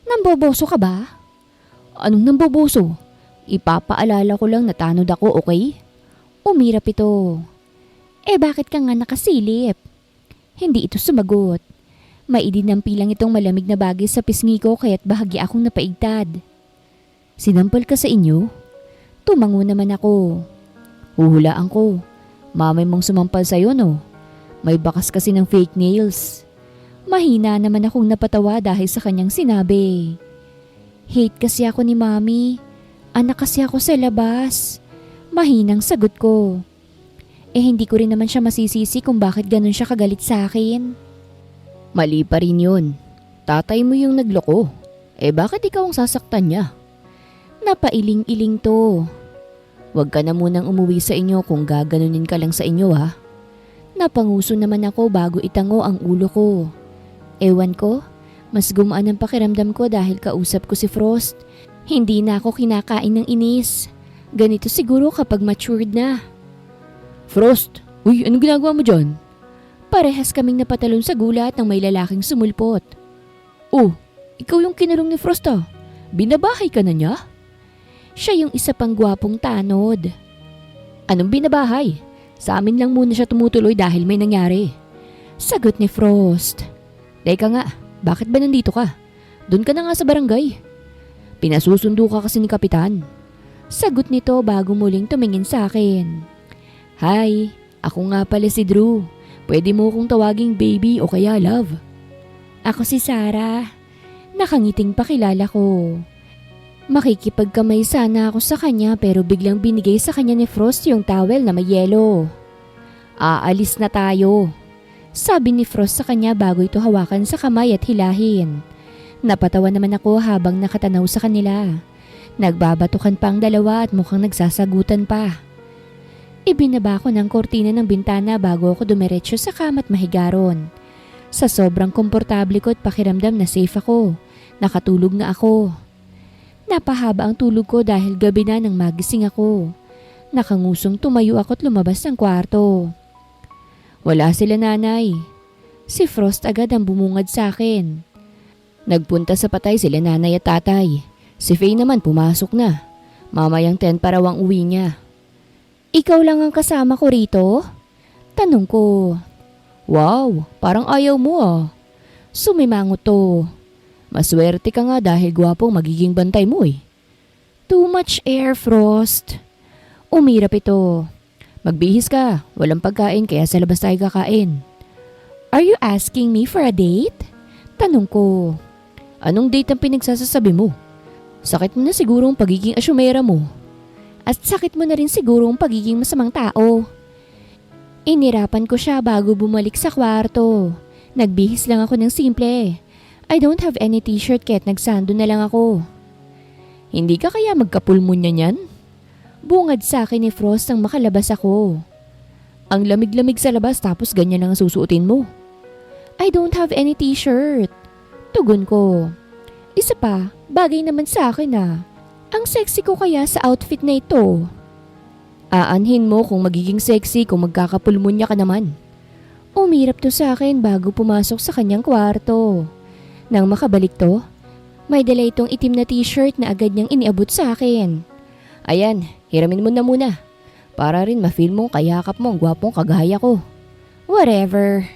Namboboso ka ba? Anong namboboso? Ipapaalala ko lang na tanod ako, okay? Umirap ito. Bakit ka nga nakasilip? Hindi ito sumagot. Maidinampi lang itong malamig na bagay sa pisngi ko kaya't bahagya akong napaigtad. Sinampal ka sa inyo? Tumango naman ako. Huhulaan ko. Mamay mong sumampal sa'yo no? May bakas kasi ng fake nails. Mahina naman akong napatawa dahil sa kanyang sinabi. Hate kasi ako ni Mami. Anak kasi ako sa labas. Mahinang sagot ko. Hindi ko rin naman siya masisisi kung bakit ganun siya kagalit sa akin. Mali pa rin yun. Tatay mo yung nagloko. Bakit ikaw ang sasaktan niya? Napailing-iling to. Huwag ka na munang umuwi sa inyo kung gaganunin ka lang sa inyo ha. Napanguso naman ako bago itango ang ulo ko. Ewan ko, mas gumaan ang pakiramdam ko dahil kausap ko si Frost. Hindi na ako kinakain ng inis. Ganito siguro kapag matured na. Frost, uy, anong ginagawa mo dyan? Parehas kaming napatalon sa gulat ng may lalaking sumulpot. Oh, ikaw yung kinulong ni Frost ah. Binabahay ka na niya? Siya yung isa pang gwapong tanod. Anong binabahay? Sa amin lang muna siya tumutuloy dahil may nangyari. Sagot ni Frost. Teka nga, bakit ba nandito ka? Doon ka na nga sa barangay. Pinasusundo ka kasi ni Kapitan. Sagot nito bago muling tumingin sa akin. Hi, ako nga pala si Drew. Pwede mo kong tawaging baby o kaya love. Ako si Sarah. Nakangiting pakilala ko. Makikipagkamay sana ako sa kanya pero biglang binigay sa kanya ni Frost yung towel na may yelo. Aalis na tayo. Sabi ni Frost sa kanya bago ito hawakan sa kamay at hilahin. Napatawa naman ako habang nakatanaw sa kanila. Nagbabatukan pa ang dalawa at mukhang nagsasagutan pa. Ibinaba ko ng kortina ng bintana bago ako dumiretso sa kama at mahigaron. Sa sobrang komportable ko at pakiramdam na safe ako, nakatulog na ako. Napahaba ang tulog ko dahil gabi na nang magising ako. Nakangusong tumayo ako at lumabas ng kwarto. Wala sila nanay. Si Frost agad ang bumungad sa akin. Nagpunta sa patay sila nanay at tatay. Si Faye naman pumasok na. Mamayang 10 pa raw ang uwi niya. Ikaw lang ang kasama ko rito? Tanong ko. Wow, parang ayaw mo ah. Sumimangot to. Maswerte ka nga dahil gwapong magiging bantay mo eh. Too much air, Frost. Umirap ito. Magbihis ka, walang pagkain kaya sa labas tayo kakain. Are you asking me for a date? Tanong ko. Anong date ang pinagsasasabi mo? Sakit mo na siguro ang pagiging asyumera mo. At sakit mo na rin siguro ang pagiging masamang tao. Inirapan ko siya bago bumalik sa kwarto. Nagbihis lang ako ng simple. I don't have any t-shirt kaya't nagsando na lang ako. Hindi ka kaya magkapulmonya niyan? Bungad sa akin ni Frost nang makalabas ako. Ang lamig-lamig sa labas tapos ganyan lang ang susuotin mo. I don't have any t-shirt. Tugon ko. Isa pa, bagay naman sa akin ah. Ang sexy ko kaya sa outfit na ito. Aanhin mo kung magiging sexy kung magkakapulmonya ka naman. Umirap to sa akin bago pumasok sa kanyang kwarto. Nang makabalik to, may dala itong itim na t-shirt na agad niyang iniabot sa akin. Ayan, hiramin mo na muna. Para rin ma-feel mong kayakap mo ang gwapong kagaya ko. Whatever.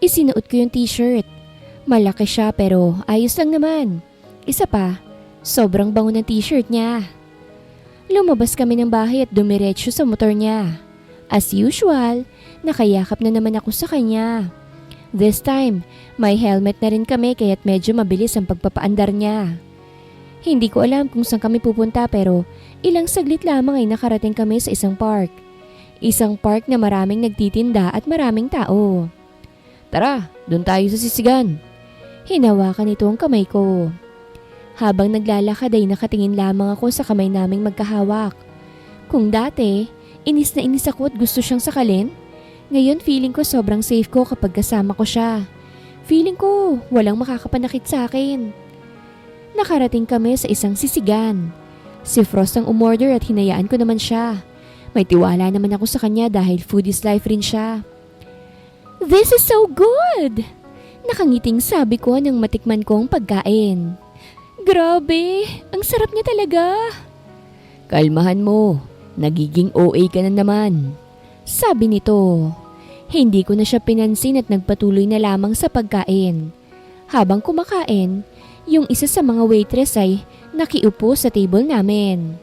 Isinuot ko yung t-shirt. Malaki siya pero ayos lang naman. Isa pa, sobrang bango ng t-shirt niya. Lumabas kami ng bahay at dumiretso sa motor niya. As usual, nakayakap na naman ako sa kanya. This time, may helmet na rin kami kaya't medyo mabilis ang pagpapaandar niya. Hindi ko alam kung saan kami pupunta pero ilang saglit lamang ay nakarating kami sa isang park. Isang park na maraming nagtitinda at maraming tao. Tara, doon tayo sa sisigan. Hinawakan ito ang kamay ko. Habang naglalakad ay nakatingin lamang ako sa kamay naming magkahawak. Kung dati, inis na inis ako at gusto siyang sakalin, ngayon feeling ko sobrang safe ko kapag kasama ko siya. Feeling ko walang makakapanakit sa akin. Nakarating kami sa isang sisigan. Si Frost ang umorder at hinayaan ko naman siya. May tiwala naman ako sa kanya dahil food is life rin siya. This is so good! Nakangiting sabi ko nang matikman ko ang pagkain. Grabe, ang sarap niya talaga. Kalmahan mo, nagiging OA ka na naman. Sabi nito. Hindi ko na siya pinansin at nagpatuloy na lamang sa pagkain. Habang kumakain, yung isa sa mga waitress ay nakiupo sa table namin.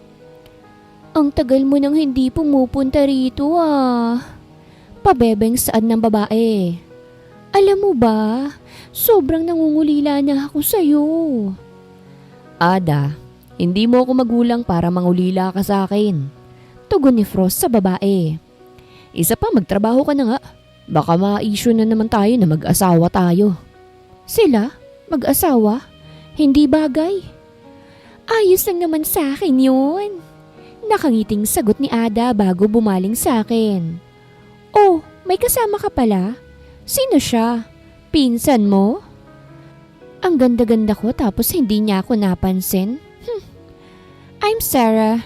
Ang tagal mo nang hindi pumupunta rito ah. Pabebeng saad ng babae. Alam mo ba, sobrang nangungulila na ako sa'yo. Ada, hindi mo ako magulang para mangulila ka sa akin. Tugon ni Frost sa babae. Isa pa, magtrabaho ka na nga. Baka ma-issue na naman tayo na mag-asawa tayo. Sila? Mag-asawa? Hindi bagay. Ayos lang naman sa akin yun. Nakangiting sagot ni Ada bago bumaling sa akin. Oh, may kasama ka pala? Sino siya? Pinsan mo? Ang ganda-ganda ko tapos hindi niya ako napansin. I'm Sarah.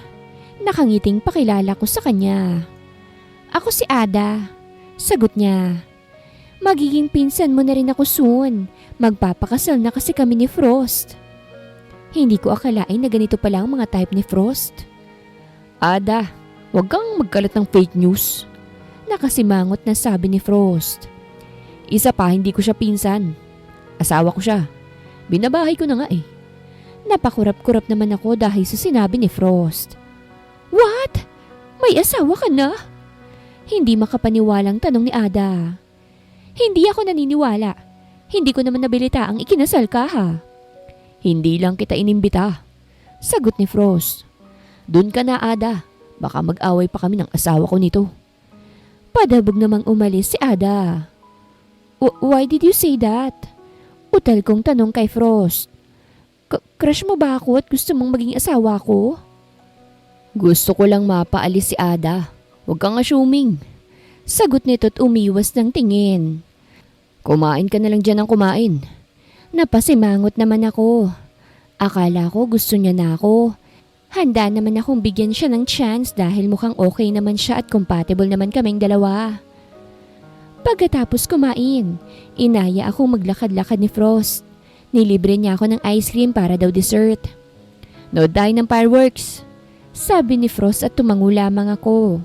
Nakangiting pakilala ko sa kanya. Ako si Ada. Sagot niya. Magiging pinsan mo na rin ako soon. Magpapakasal na kasi kami ni Frost. Hindi ko akalain na ganito pala ang mga type ni Frost. Ada, huwag kang magkalat ng fake news. Nakasimangot na sabi ni Frost. Isa pa, hindi ko siya pinsan. Asawa ko siya. Binabahay ko na nga eh. Napakurap-kurap naman ako dahil sa sinabi ni Frost. What? May asawa ka na? Hindi makapaniwalang tanong ni Ada. Hindi ako naniniwala. Hindi ko naman nabilita ang ikinasal ka ha. Hindi lang kita inimbita. Sagot ni Frost. Doon ka na Ada. Baka mag-away pa kami ng asawa ko nito. Padabog namang umalis si Ada. Why did you say that? Utal kong tanong kay Frost. Crush mo ba ako at gusto mong maging asawa ko? Gusto ko lang mapaalis si Ada. Huwag kang assuming. Sagot nito't umiwas ng tingin. Kumain ka na lang dyan ng kumain. Napasimangot naman ako. Akala ko gusto niya na ako. Handa naman akong bigyan siya ng chance dahil mukhang okay naman siya at compatible naman kaming dalawa. Pagkatapos kumain, inaya akong maglakad-lakad ni Frost. Nilibre niya ako ng ice cream para daw dessert. Nood tayo ng fireworks. Sabi ni Frost at tumango lamang ako.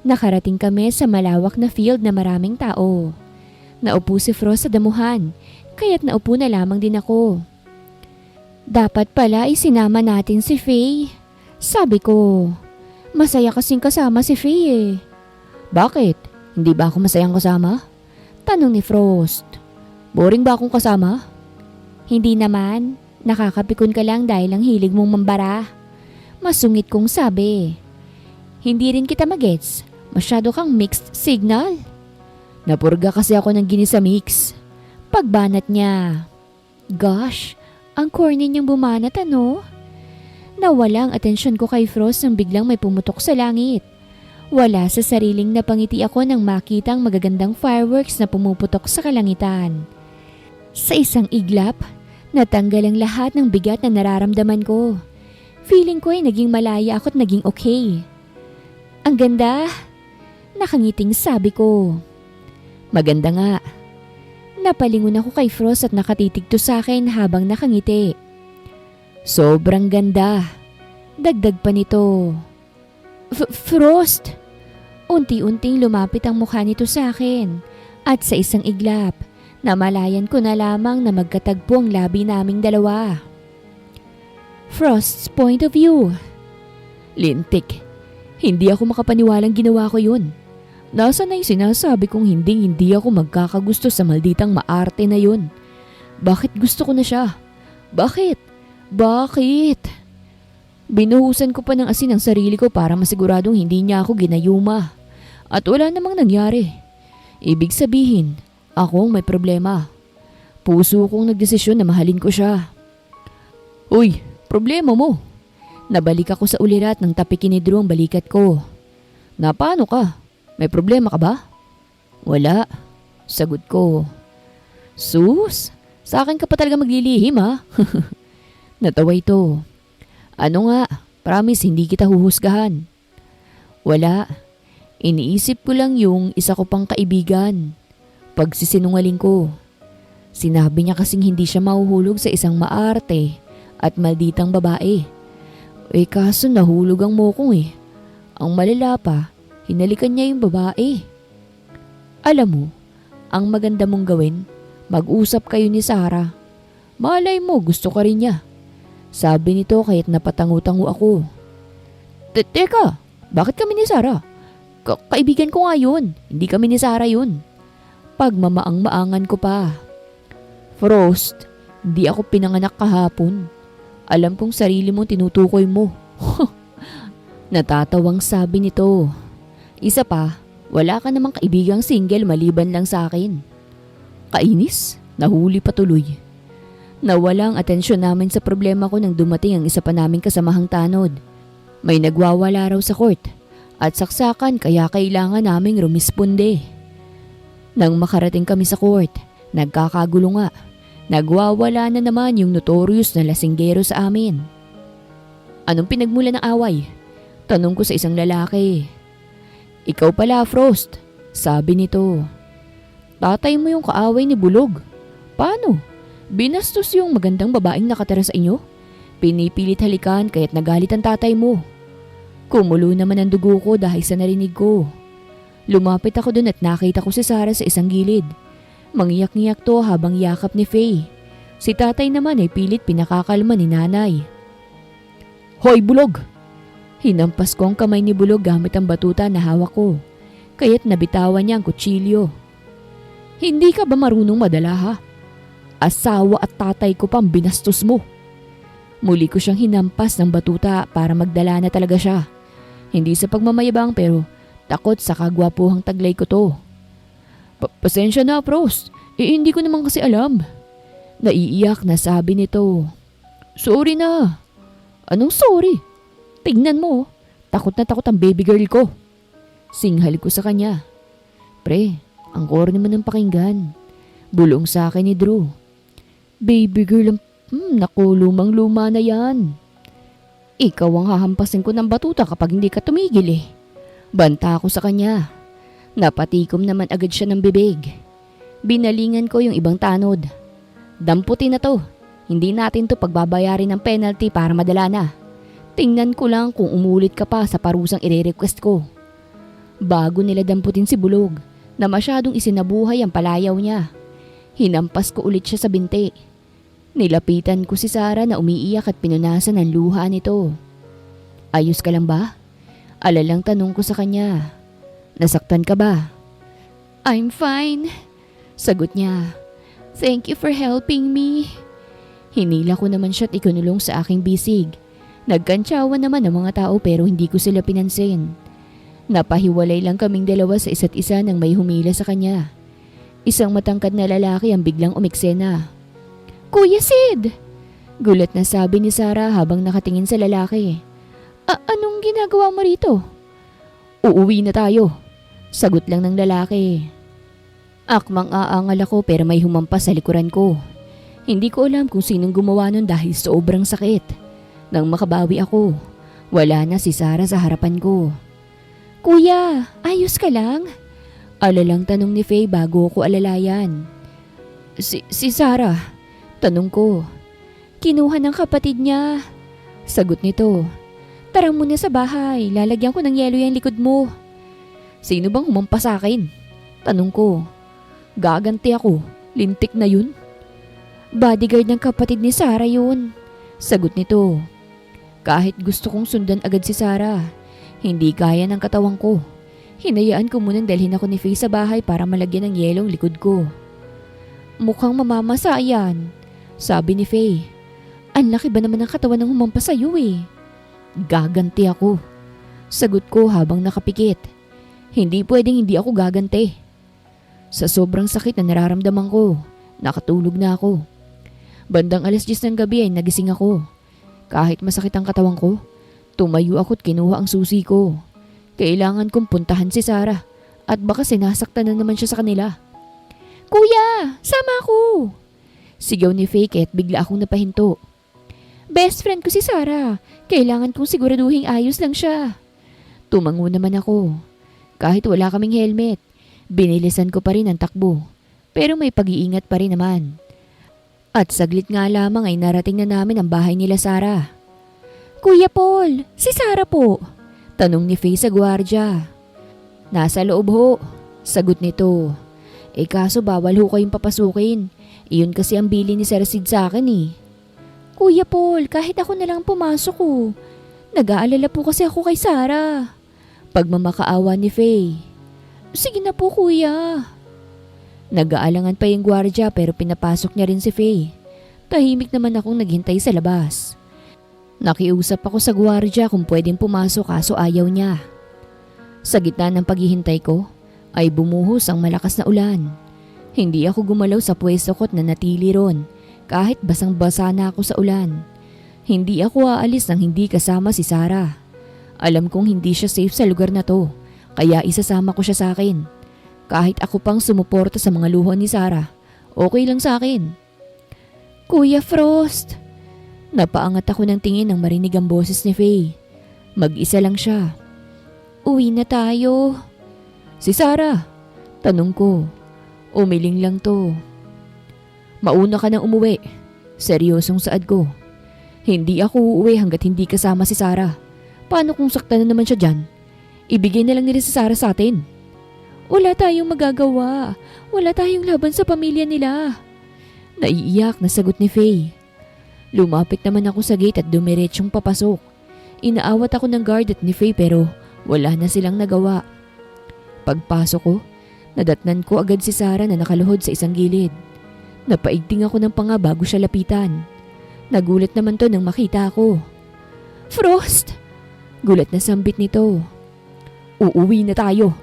Nakarating kami sa malawak na field na maraming tao. Naupo si Frost sa damuhan, kaya't naupo na lamang din ako. Dapat pala isinama natin si Faye. Sabi ko, masaya kasing kasama si Faye eh. Bakit? Hindi ba ako masayang kasama? Tanong ni Frost. Boring ba akong kasama? Hindi naman, nakakapikon ka lang dahil ang hilig mong mambara. Masungit kong sabi. Hindi rin kita magets. Masyado kang mixed signal. Napurga kasi ako ng ginisa mix. Pagbanat niya. Gosh, ang corny niyang bumanat ano? Nawala ang atensyon ko kay Frost nang biglang may pumutok sa langit. Wala sa sariling napangiti ako nang makita ang magagandang fireworks na pumuputok sa kalangitan. Sa isang iglap, natanggal ang lahat ng bigat na nararamdaman ko. Feeling ko ay naging malaya ako at naging okay. Ang ganda! Nakangiting sabi ko. Maganda nga. Napalingon ako kay Frost at nakatitig to sa akin habang nakangiti. Sobrang ganda. Dagdag pa nito. Frost! Unti-unting lumapit ang mukha nito sa akin at sa isang iglap, namalayan ko na lamang na magkatagpo ang labi naming dalawa. Frost's point of view. Lintik. Hindi ako makapaniwalang ginawa ko yun. Nasaan na yung sinasabi kong hindi ako magkakagusto sa malditang maarte na yun? Bakit gusto ko na siya? Bakit? Binuhusan ko pa ng asin ang sarili ko para masiguradong hindi niya ako ginayuma. At wala namang nangyari. Ibig sabihin, akong may problema. Puso kong nagdesisyon na mahalin ko siya. Uy, problema mo. Nabalik ako sa ulirat nang tapikin ni Drew ang balikat ko. Na paano ka? May problema ka ba? Wala. Sagot ko. Sus, sa akin ka pa talaga maglilihim ha? Natawa ito. Ano nga, promise hindi kita huhusgahan. Wala. Iniisip ko lang yung isa ko pang kaibigan. Pagsisinungaling ko. Sinabi niya kasing hindi siya mahuhulog sa isang maarte at malditang babae. Kaso nahulog ang mokong eh. Ang malala pa, hinalikan niya yung babae. Alam mo, ang maganda mong gawin, mag-usap kayo ni Sarah. Malay mo, gusto ka rin niya. Sabi nito kaya't napatangu-tangu ako. Teka, bakit kami ni Sarah? Kaibigan ko nga yun, hindi kami ni Sarah yun. Pagmamaang-maangan ko pa. Frost, hindi ako pinanganak kahapon. Alam kong sarili mo tinutukoy mo. Natatawang sabi nito. Isa pa, wala ka namang kaibigang single maliban lang sa akin. Kainis? Nahuli pa tuloy. Nawala ang atensyon namin sa problema ko nang dumating ang isa pa naming kasamahang tanod. May nagwawala raw sa court at saksakan kaya kailangan naming rumisponde. Nang makarating kami sa court, nagkakagulo nga. Nagwawala na naman yung notorious na lasinggero sa amin. Anong pinagmula ng away? Tanong ko sa isang lalaki. Ikaw pala, Frost, sabi nito. Tatay mo yung kaaway ni Bulog. Paano? Binastos yung magandang babaeng nakatira sa inyo? Pinipilit halikan kaya't nagalit ang tatay mo. Kumulo naman ang dugo ko dahil sa narinig ko. Lumapit ako dun at nakita ko si Sarah sa isang gilid. Mangiyak-ngiyak to habang yakap ni Faye. Si tatay naman ay pilit pinakakalma ni nanay. Hoy Bulog! Hinampas ko ang kamay ni Bulog gamit ang batuta na hawak ko. Kaya't nabitawan niya ang kutsilyo. Hindi ka ba marunong madala ha? Asawa at tatay ko pang binastos mo. Muli ko siyang hinampas ng batuta para magdala na talaga siya. Hindi sa pagmamayabang pero takot sa kagwapuhang taglay ko to. Pasensya na, Frost. Hindi ko naman kasi alam. Naiiyak na sabi nito. Sorry na. Anong sorry? Tignan mo, takot na takot ang baby girl ko. Singhal ko sa kanya. Pre, ang corny mo ng pakinggan. Bulong sa akin ni Drew. Baby girl, naku, lumang-luma na yan. Ikaw ang hahampasin ko ng batuta kapag hindi ka tumigil eh. Banta ako sa kanya. Napatikom naman agad siya ng bibig. Binalingan ko yung ibang tanod. Damputin na to. Hindi natin to pagbabayarin ng penalty para madala na. Tingnan ko lang kung umulit ka pa sa parusang ire-request ko. Bago nila damputin si Bulog na masyadong isinabuhay ang palayaw niya, hinampas ko ulit siya sa binti. Nilapitan ko si Sarah na umiiyak at pinunasan ang luha nito. Ayos ka lang ba? Alalang tanong ko sa kanya. Nasaktan ka ba? I'm fine, sagot niya. Thank you for helping me. Hinila ko naman siya at ikinulong sa aking bisig. Nagkantsawan naman ang mga tao pero hindi ko sila pinansin. Napahiwalay lang kaming dalawa sa isa't isa nang may humila sa kanya. Isang matangkad na lalaki ang biglang umiksena. Kuya Sid! Gulat na sabi ni Sarah habang nakatingin sa lalaki. Anong ginagawa mo rito? Uuwi na tayo, sagot lang ng lalaki. Akmang aangal ako pero may humampas sa likuran ko. Hindi ko alam kung sinong gumawa nun dahil sobrang sakit. Nang makabawi ako, wala na si Sarah sa harapan ko. Kuya, ayos ka lang? Alalang tanong ni Faye bago ko alalayan. Si Sarah, tanong ko. Kinuha ng kapatid niya. Sagot nito. Tara muna sa bahay, lalagyan ko ng yelo yung likod mo. Sino bang humampas sa akin? Tanong ko. Gaganti ako, lintik na yun. Bodyguard ng kapatid ni Sarah yun. Sagot nito. Kahit gusto kong sundan agad si Sarah, hindi kaya ng katawan ko. Hinayaan ko munang dalhin ako ni Faye sa bahay para malagyan ng yelo ang likod ko. Mukhang mamamasa yan, sabi ni Faye. Ang laki ba naman ng katawan ng humampas sa'yo eh? Gaganti ako, sagot ko habang nakapikit. Hindi pwedeng hindi ako gaganti. Sa sobrang sakit na nararamdaman ko, nakatulog na ako. Bandang 10:00 ng gabi ay nagising ako. Kahit masakit ang katawan ko, tumayo ako at kinuha ang susi ko. Kailangan kong puntahan si Sarah at baka sinasaktan na naman siya sa kanila. Kuya, sama ako! Sigaw ni Faye at bigla akong napahinto. Best friend ko si Sarah. Kailangan kong siguraduhin ayos lang siya. Tumango naman ako. Kahit wala kaming helmet, binilisan ko pa rin ang takbo. Pero may pag-iingat pa rin naman. At saglit nga lamang ay narating na namin ang bahay nila Sarah. Kuya Paul, si Sarah po. Tanong ni Faye sa gwardiya. Nasa loob ho, sagot nito. Kaso bawal ho kayong papasukin. Iyon kasi ang bili ni Sir Sid sa akin eh. Kuya Paul, kahit ako na lang pumasok ko. Nag-aalala po kasi ako kay Sarah. Pagmamakaawa ni Faye. Sige na po kuya. Nag-aalangan pa yung gwardiya pero pinapasok niya rin si Faye. Tahimik naman akong naghintay sa labas. Nakiusap ako sa gwardiya kung pwedeng pumasok kaso ayaw niya. Sa gitna ng paghihintay ko ay bumuhos ang malakas na ulan. Hindi ako gumalaw sa pwesto ko't nanatili ron kahit basang-basa na ako sa ulan. Hindi ako aalis nang hindi kasama si Sarah. Alam kong hindi siya safe sa lugar na to kaya isasama ko siya sa akin. Kahit ako pang sumuporta sa mga luho ni Sarah, okay lang sa akin. Kuya Frost! Napaangat ako ng tingin nang marinig ang boses ni Faye. Mag-isa lang siya. Uwi na tayo. Si Sarah? Tanong ko. Umiling lang to. Mauna ka nang umuwi. Seryosong saad ko. Hindi ako uuwi hanggat hindi kasama si Sarah. Paano kung saktan na naman siya dyan? Ibigay na lang nila si Sarah sa atin. Wala tayong magagawa. Wala tayong laban sa pamilya nila. Naiiyak na sagot ni Faye. Lumapit naman ako sa gate at dumiretsyong papasok. Inaawat ako ng guard at ni Faye pero wala na silang nagawa. Pagpasok ko, nadatnan ko agad si Sarah na nakaluhod sa isang gilid. Napaigting ako ng panga bago siya lapitan. Nagulat naman to nang makita ako. Frost! Gulat na sambit nito. Uuwi na tayo.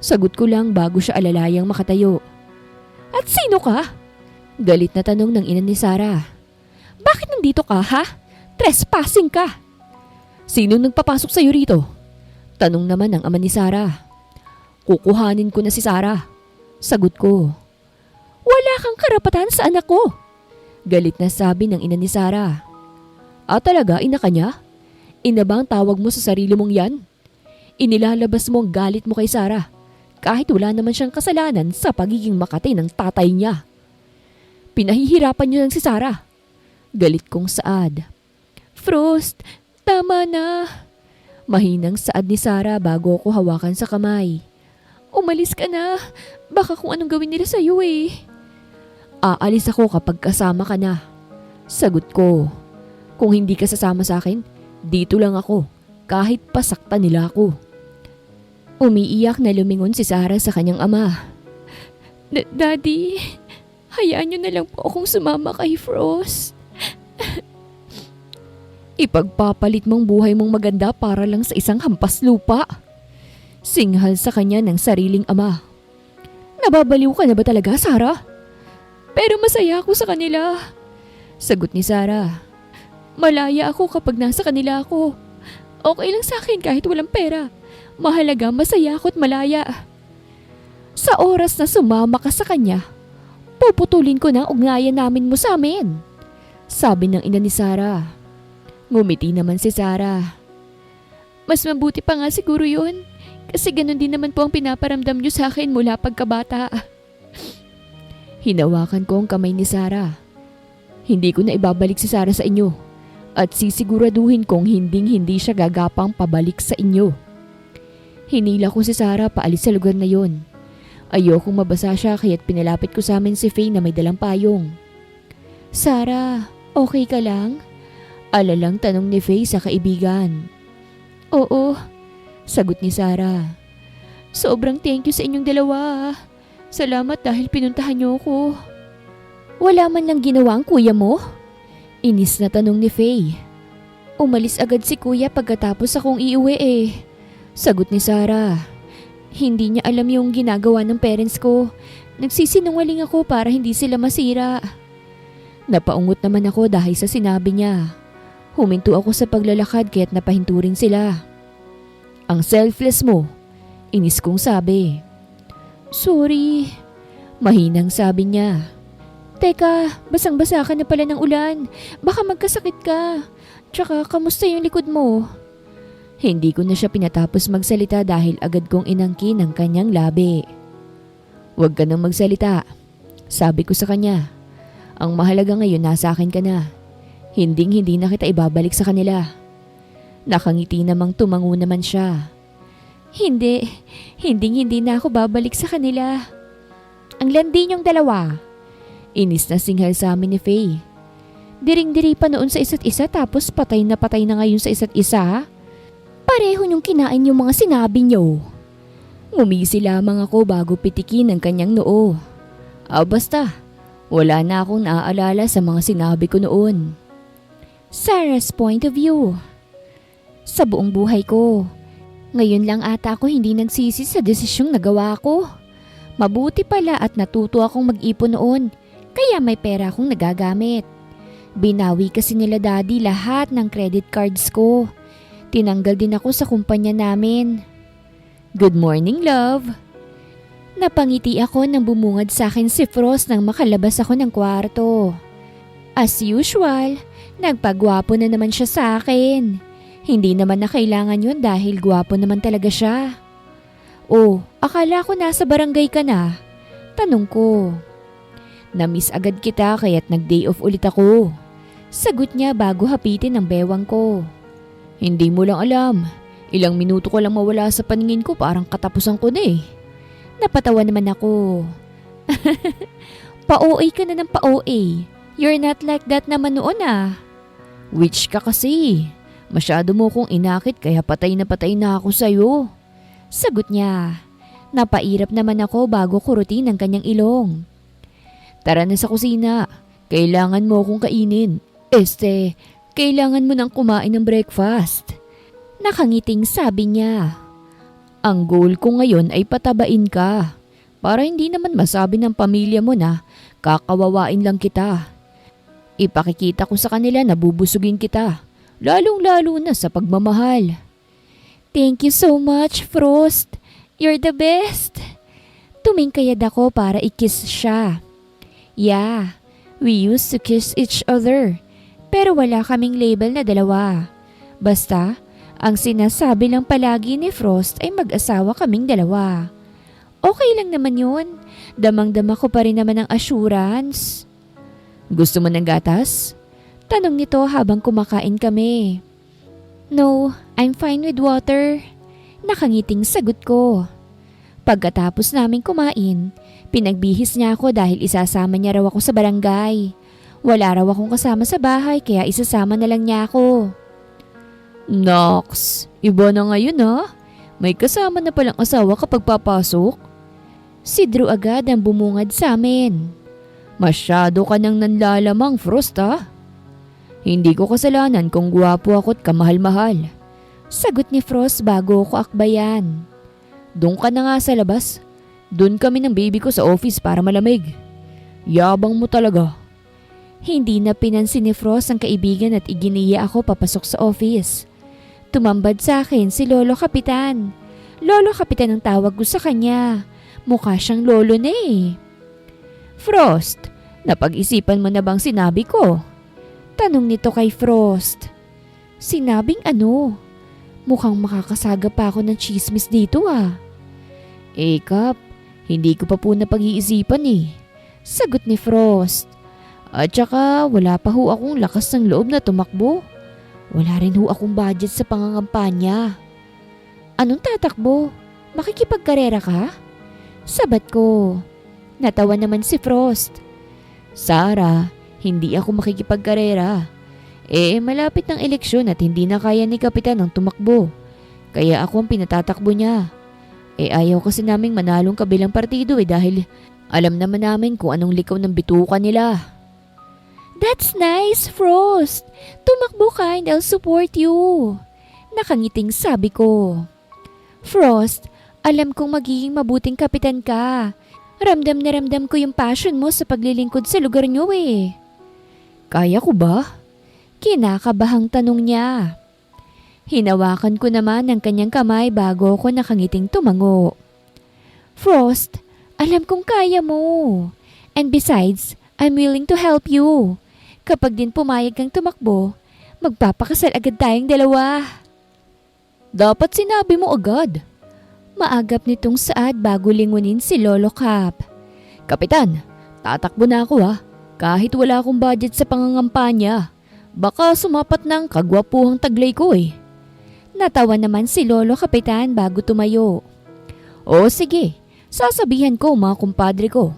Sagot ko lang bago siya alalayang makatayo. At sino ka? Galit na tanong ng ina ni Sarah. Bakit nandito ka ha? Trespassing ka. Sino nagpapasok sa'yo rito? Tanong naman ng ama ni Sarah. Kukuhanin ko na si Sarah. Sagot ko. Wala kang karapatan sa anak ko. Galit na sabi ng ina ni Sarah. Talaga ina ka niya? Ina ba ang tawag mo sa sarili mong yan? Inilalabas mo ang galit mo kay Sarah. Kahit wala naman siyang kasalanan sa pagiging makati ng tatay niya. Pinahihirapan niyo lang si Sarah. Galit kong saad. Frost, Tama na. Mahinang saad ni Sarah bago ako hawakan sa kamay. Umalis ka na. Baka kung anong gawin nila sa'yo eh. Aalis ako kapag kasama ka na. Sagot ko. Kung hindi ka sasama sa akin, dito lang ako. Kahit pasaktan nila ako. Umiiyak na lumingon si Sarah sa kanyang ama. Daddy, hayaan niyo na lang po akong sumama kay Frost. Ipagpapalit mong buhay mong maganda para lang sa isang hampas lupa. Singhal sa kanya ng sariling ama. Nababaliw ka na ba talaga, Sarah? Pero masaya ako sa kanila. Sagot ni Sarah. Malaya ako kapag nasa kanila ako. Okay lang sa akin kahit walang pera. Mahalaga masaya ako at malaya. Sa oras na sumama ka sa kanya, puputulin ko na ang ugnayan namin mo sa amin. Sabi ng ina ni Sarah. Ngumiti naman si Sarah. Mas mabuti pa nga siguro yun. Kasi ganun din naman po ang pinaparamdam niyo sa akin mula pagkabata. Hinawakan ko ang kamay ni Sarah. Hindi ko na ibabalik si Sarah sa inyo. At sisiguraduhin kong hindi siya gagapang pabalik sa inyo. Hinila ko si Sarah paalis sa lugar na yon. Ayokong mabasa siya kaya't pinalapit ko sa amin si Faye na may dalang payong. Sarah, okay ka lang? Alalang tanong ni Faye sa kaibigan. Oo, sagot ni Sarah. Sobrang thank you sa inyong dalawa. Salamat dahil pinuntahan niyo ako. Wala man lang ginawa ang kuya mo? Inis na tanong ni Faye. Umalis agad si kuya pagkatapos akong iuwi eh. Sagot ni Sarah. Hindi niya alam yung ginagawa ng parents ko. Nagsisinungaling ako para hindi sila masira. Napaungot naman ako dahil sa sinabi niya. Huminto ako sa paglalakad kaya't napahinto rin sila. Ang selfless mo, inis kong sabi. Sorry, mahinang sabi niya. Teka, basang-basa ka na pala ng ulan. Baka magkasakit ka. Tsaka kamusta yung likod mo? Hindi ko na siya pinatapos magsalita dahil agad kong inangkin ang kanyang labi. Huwag ka nang magsalita, sabi ko sa kanya. Ang mahalaga ngayon nasa akin ka na. Hindi na kita ibabalik sa kanila. Nakangiti namang tumango naman siya. Hindi na ako babalik sa kanila. Ang landi niyong dalawa. Inis na singhal sa amin ni Faye. Diring-diri pa noon sa isa't isa tapos patay na ngayon sa isa't isa. Pareho niyong kinain yung mga sinabi niyo. Ngumisi lamang ako bago pitikin ang kanyang noo. Basta, wala na akong naaalala sa mga sinabi ko noon. Sarah's point of view. Sa buong buhay ko, ngayon lang ata ako hindi nagsisi sa desisyong nagawa ko. Mabuti pala at natuto akong mag-ipon noon, kaya may pera akong nagagamit. Binawi kasi nila daddy lahat ng credit cards ko. Tinanggal din ako sa kumpanya namin. Good morning, love. Napangiti ako nang bumungad sa akin si Frost nang makalabas ako ng kwarto. As usual, nagpagwapo na naman siya sa akin. Hindi naman na kailangan yun dahil gwapo naman talaga siya. Oh, akala ko nasa barangay ka na. Tanong ko. Namiss agad kita kaya't nag-day off ulit ako. Sagot niya bago hapitin ang bewang ko. Hindi mo lang alam. Ilang minuto ko lang mawala sa paningin ko parang katapusan ko na eh. Napatawa naman ako. Pa-OA ka na ng pa-OA. You're not like that naman noon ah. Witch ka kasi. Masyado mo kong inakit kaya patay na ako sa'yo. Sagot niya. Napairap naman ako bago kurutin ang kanyang ilong. Tara na sa kusina. Kailangan mo akong kainin. Kailangan mo nang kumain ng breakfast. Nakangiting sabi niya. Ang goal ko ngayon ay patabain ka. Para hindi naman masabi ng pamilya mo na kakawawain lang kita. Ipakikita ko sa kanila na bubusugin kita. Lalong-lalo na sa pagmamahal. Thank you so much, Frost. You're the best. Tumingkayad ako para i-kiss siya. Yeah, we used to kiss each other. Pero wala kaming label na dalawa. Basta, ang sinasabi lang palagi ni Frost ay mag-asawa kaming dalawa. Okay lang naman yun. Damang-dama ko pa rin naman ang assurance. Gusto mo ng gatas? Tanong nito habang kumakain kami. No, I'm fine with water. Nakangiting sagot ko. Pagkatapos namin kumain, pinagbihis niya ako dahil isasama niya raw ako sa barangay. Wala raw akong kasama sa bahay kaya isasama na lang niya ako. Nox, iba na ngayon ha? May kasama na palang asawa kapag papasok? Si Drew agad ang bumungad sa amin. Masyado ka nang nanlalamang, Frost ha? Hindi ko kasalanan kung gwapo ako at kamahal-mahal. Sagot ni Frost bago ko akbayan. Doon ka na nga sa labas. Doon kami ng baby ko sa office para malamig. Yabang mo talaga. Hindi na pinansin ni Frost ang kaibigan at iginiya ako papasok sa office. Tumambad sa akin si Lolo Kapitan. Lolo Kapitan ang tawag ko sa kanya. Mukha siyang lolo na eh. Frost, napag-isipan mo na bang sinabi ko? Tanong nito kay Frost. Sinabing ano? Mukhang makakasaga pa ako ng chismis dito ah. Kap, hindi ko pa po napag-iisipan eh. Sagot ni Frost. At saka wala pa ho akong lakas ng loob na tumakbo. Wala rin ho akong budget sa pangangampanya. Anong tatakbo? Makikipagkarera ka? Sabat ko. Natawa naman si Frost. Sarah, hindi ako makikipagkarera. Malapit ng eleksyon at hindi na kaya ni Kapitan ang tumakbo. Kaya ako ang pinatatakbo niya. Ayaw kasi naming manalong kabilang partido dahil alam naman namin kung anong likaw ng bituka nila. That's nice, Frost. Tumakbo ka and I'll support you. Nakangiting sabi ko. Frost, alam kong magiging mabuting kapitan ka. Ramdam na ramdam ko yung passion mo sa paglilingkod sa lugar niyo eh. Kaya ko ba? Kinakabahang tanong niya. Hinawakan ko naman ang kanyang kamay bago ko nakangiting tumango. Frost, alam kong kaya mo. And besides, I'm willing to help you. Kapag din pumayag kang tumakbo, magpapakasal agad tayong dalawa. Dapat sinabi mo agad. Maagap nitong saad bago lingunin si Lolo Cap. Kapitan, tatakbo na ako ha. Kahit wala akong budget sa pangangampanya. Baka sumapat ng kagwapuhang taglay ko eh. Natawa naman si Lolo Kapitan bago tumayo. O sige, sasabihan ko mga kumpadre ko.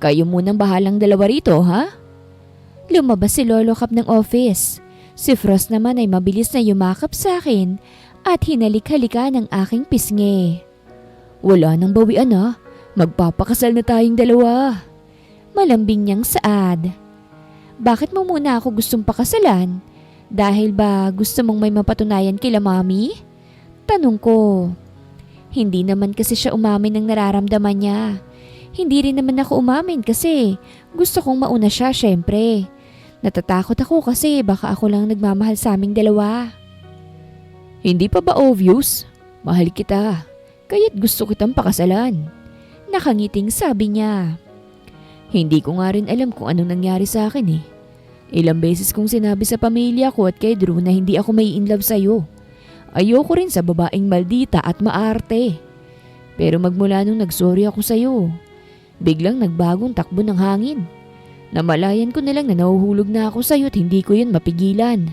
Kayo munang bahalang dalawa rito ha? Lumabas si Lolo Cap ng office. Si Frost naman ay mabilis na yumakap sa akin at hinalik-halika ng aking pisngi. Wala nang bawian ha. Magpapakasal na tayong dalawa. Malambing niyang saad. Bakit mo muna ako gustong pakasalan? Dahil ba gusto mong may mapatunayan kila mami? Tanong ko. Hindi naman kasi siya umamin ng nararamdaman niya. Hindi rin naman ako umamin kasi gusto kong mauna siya syempre. Natatakot ako kasi baka ako lang nagmamahal sa aming dalawa. Hindi pa ba obvious? Mahal kita. Kaya't gusto kitang pakasalan. Nakangiting sabi niya. Hindi ko nga rin alam kung anong nangyari sa akin eh. Ilang beses kong sinabi sa pamilya ko at kay Drew na hindi ako may in love sa'yo. Ayoko rin sa babaeng maldita at maarte. Pero magmula nung nagsorry ako sa'yo, biglang nagbagong takbo ng hangin. Namalayan ko na lang na nahuhulog na ako sa'yo at hindi ko yun mapigilan.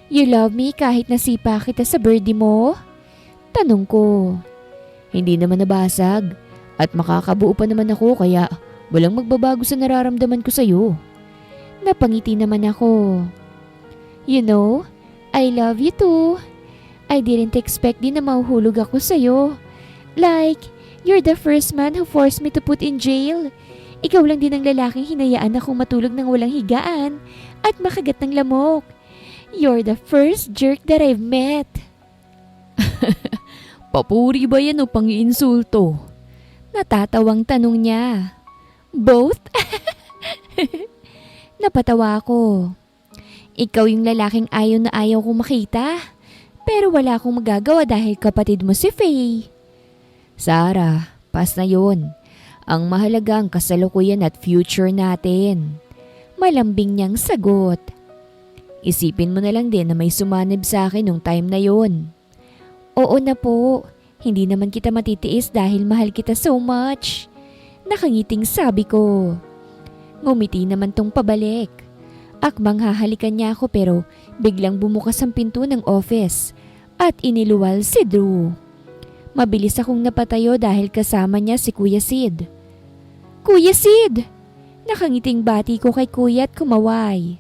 You love me kahit nasipa kita sa birdie mo? Tanong ko. Hindi naman nabasag at makakabuo pa naman ako kaya walang magbabago sa nararamdaman ko sa'yo. Napangiti naman ako. You know, I love you too. I didn't expect din na mahuhulog ako sa'yo. Like, you're the first man who forced me to put in jail. Ikaw lang din ang lalaking hinayaan akong matulog ng walang higaan at makagat ng lamok. You're the first jerk that I've met. Papuri ba yan o pang-iinsulto? Natatawang tanong niya. Both? Napatawa ako. Ikaw yung lalaking ayaw na ayaw kong makita. Pero wala akong magagawa dahil kapatid mo si Faye. Sarah, pas na yun. Ang mahalaga ang kasalukuyan at future natin. Malambing niyang sagot. Isipin mo na lang din na may sumanib sa akin nung time na yon. Oo na po, hindi naman kita matitiis dahil mahal kita so much. Nakangiting sabi ko. Ngumiti naman tong pabalik. Akbang hahalikan niya ako pero biglang bumukas ang pinto ng office at iniluwal si Drew. Mabilis akong napatayo dahil kasama niya si Kuya Sid. Kuya Sid! Nakangiting bati ko kay Kuya at kumaway.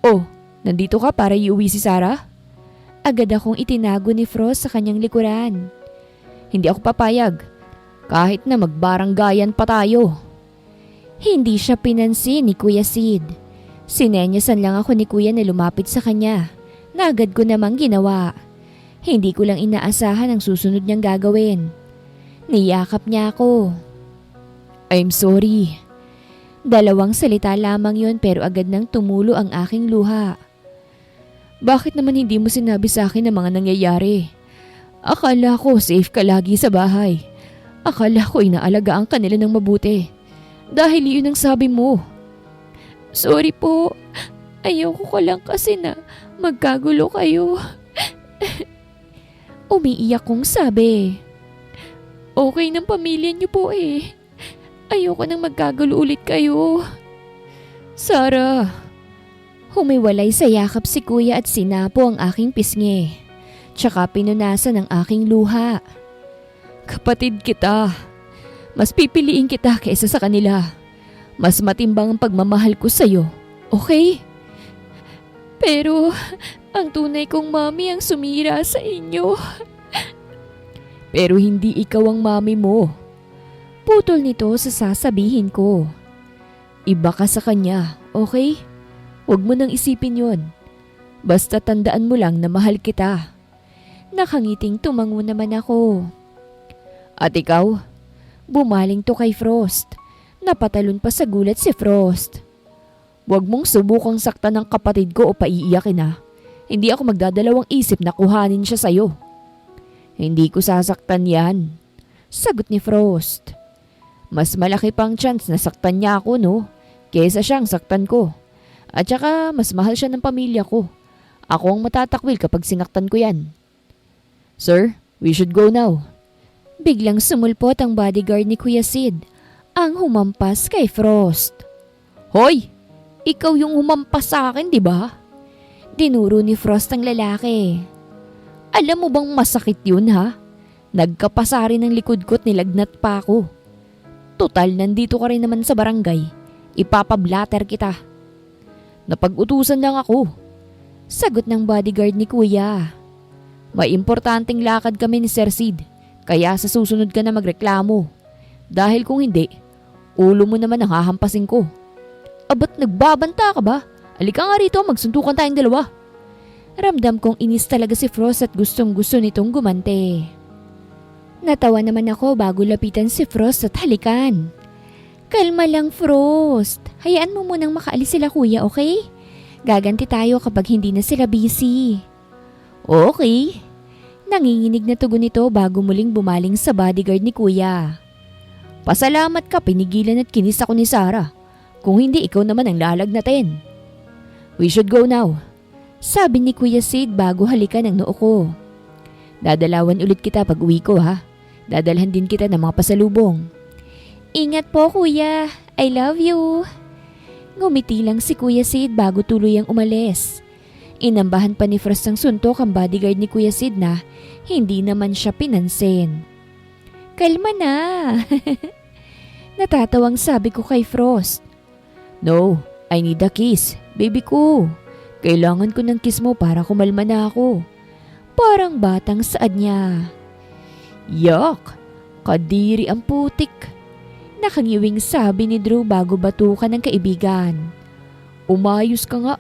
Oh, nandito ka para iuwi si Sarah? Agad akong itinago ni Frost sa kanyang likuran. Hindi ako papayag. Kahit na magbaranggayan pa tayo. Hindi siya pinansin ni Kuya Sid. Sinenyasan lang ako ni Kuya na lumapit sa kanya, na agad ko namang ginawa. Hindi ko lang inaasahan ang susunod niyang gagawin. Niyakap niya ako. I'm sorry. 2 salita lamang yon pero agad nang tumulo ang aking luha. Bakit naman hindi mo sinabi sa akin ang mga nangyayari? Akala ko safe ka lagi sa bahay. Akala ko inaalagaan ka nila ng mabuti. Dahil yun ang sabi mo. Sorry po. Ayoko ko lang kasi na magkagulo kayo. Umiiyak kong sabi. Okay ng pamilya niyo po eh. Ayoko nang magkagulo ulit kayo. Sarah. Humiwalay sa yakap si Kuya at sinapo ang aking pisngi. Tsaka pinunasan ang aking luha. Kapatid kita. Mas pipiliin kita kaysa sa kanila. Mas matimbang ang pagmamahal ko sa'yo. Okay? Pero ang tunay kong mami ang sumira sa inyo. Pero hindi ikaw ang mami mo. Putol nito sa sasabihin ko. Iba ka sa kanya, okay? Huwag mo nang isipin yon. Basta tandaan mo lang na mahal kita. Nakangiting tumango naman ako. At ikaw? Bumaling to kay Frost. Napatalon pa sa gulat si Frost. Huwag mong subukang saktan ng kapatid ko o paiiyakin ha. Hindi ako magdadalawang isip na kuhanin siya sa'yo. Hindi ko sasaktan yan. Sagot ni Frost. Mas malaki pang chance na saktan niya ako no, kesa siyang saktan ko. At saka mas mahal siya ng pamilya ko. Ako ang matatakwil kapag sinaktan ko yan. Sir, we should go now. Biglang sumulpot ang bodyguard ni Kuya Sid, ang humampas kay Frost. Hoy! Ikaw yung humampas sa akin, di ba? Dinuro ni Frost ang lalaki. Alam mo bang masakit yun ha? Nagkapasa rin ng likod ko't nilagnat pa ako. Total, nandito ka rin naman sa barangay. Ipapablatter kita. Napag-utusan lang ako. Sagot ng bodyguard ni Kuya. May importanteng lakad kami ni Sir Sid, kaya sa susunod ka na magreklamo. Dahil kung hindi, ulo mo naman ang hahampasin ko. Abat nagbabanta ka ba? Alika nga rito, magsuntukan tayong dalawa. Ramdam kong inis talaga si Frost at gustong gusto nitong gumante. Natawa naman ako bago lapitan si Frost at halikan. Kalma lang Frost, hayaan mo munang makaalis sila kuya, okay? Gaganti tayo kapag hindi na sila busy. Okay. Nanginginig na tugon nito bago muling bumaling sa bodyguard ni kuya. Pasalamat ka, pinigilan at kinis ako ni Sarah. Kung hindi, ikaw naman ang lalagnatin. We should go now. Sabi ni Kuya Sid bago halikan ang noo ko. Dadalawan ulit kita pag uwi ko ha. Dadalhan din kita ng mga pasalubong. Ingat po kuya, I love you. Ngumiti lang si Kuya Sid bago tuluyang umalis. Inambahan pa ni Frost ang suntok ang bodyguard ni Kuya Sid na hindi naman siya pinansin. Kalma na. Natatawang sabi ko kay Frost. No, I need a kiss, baby ko. Kailangan ko ng kiss mo para kumalma na ako. Parang batang saad niya. Yuck! Kadiri ang putik. Nakangiwing sabi ni Drew bago batukan ng kaibigan. Umayos ka nga,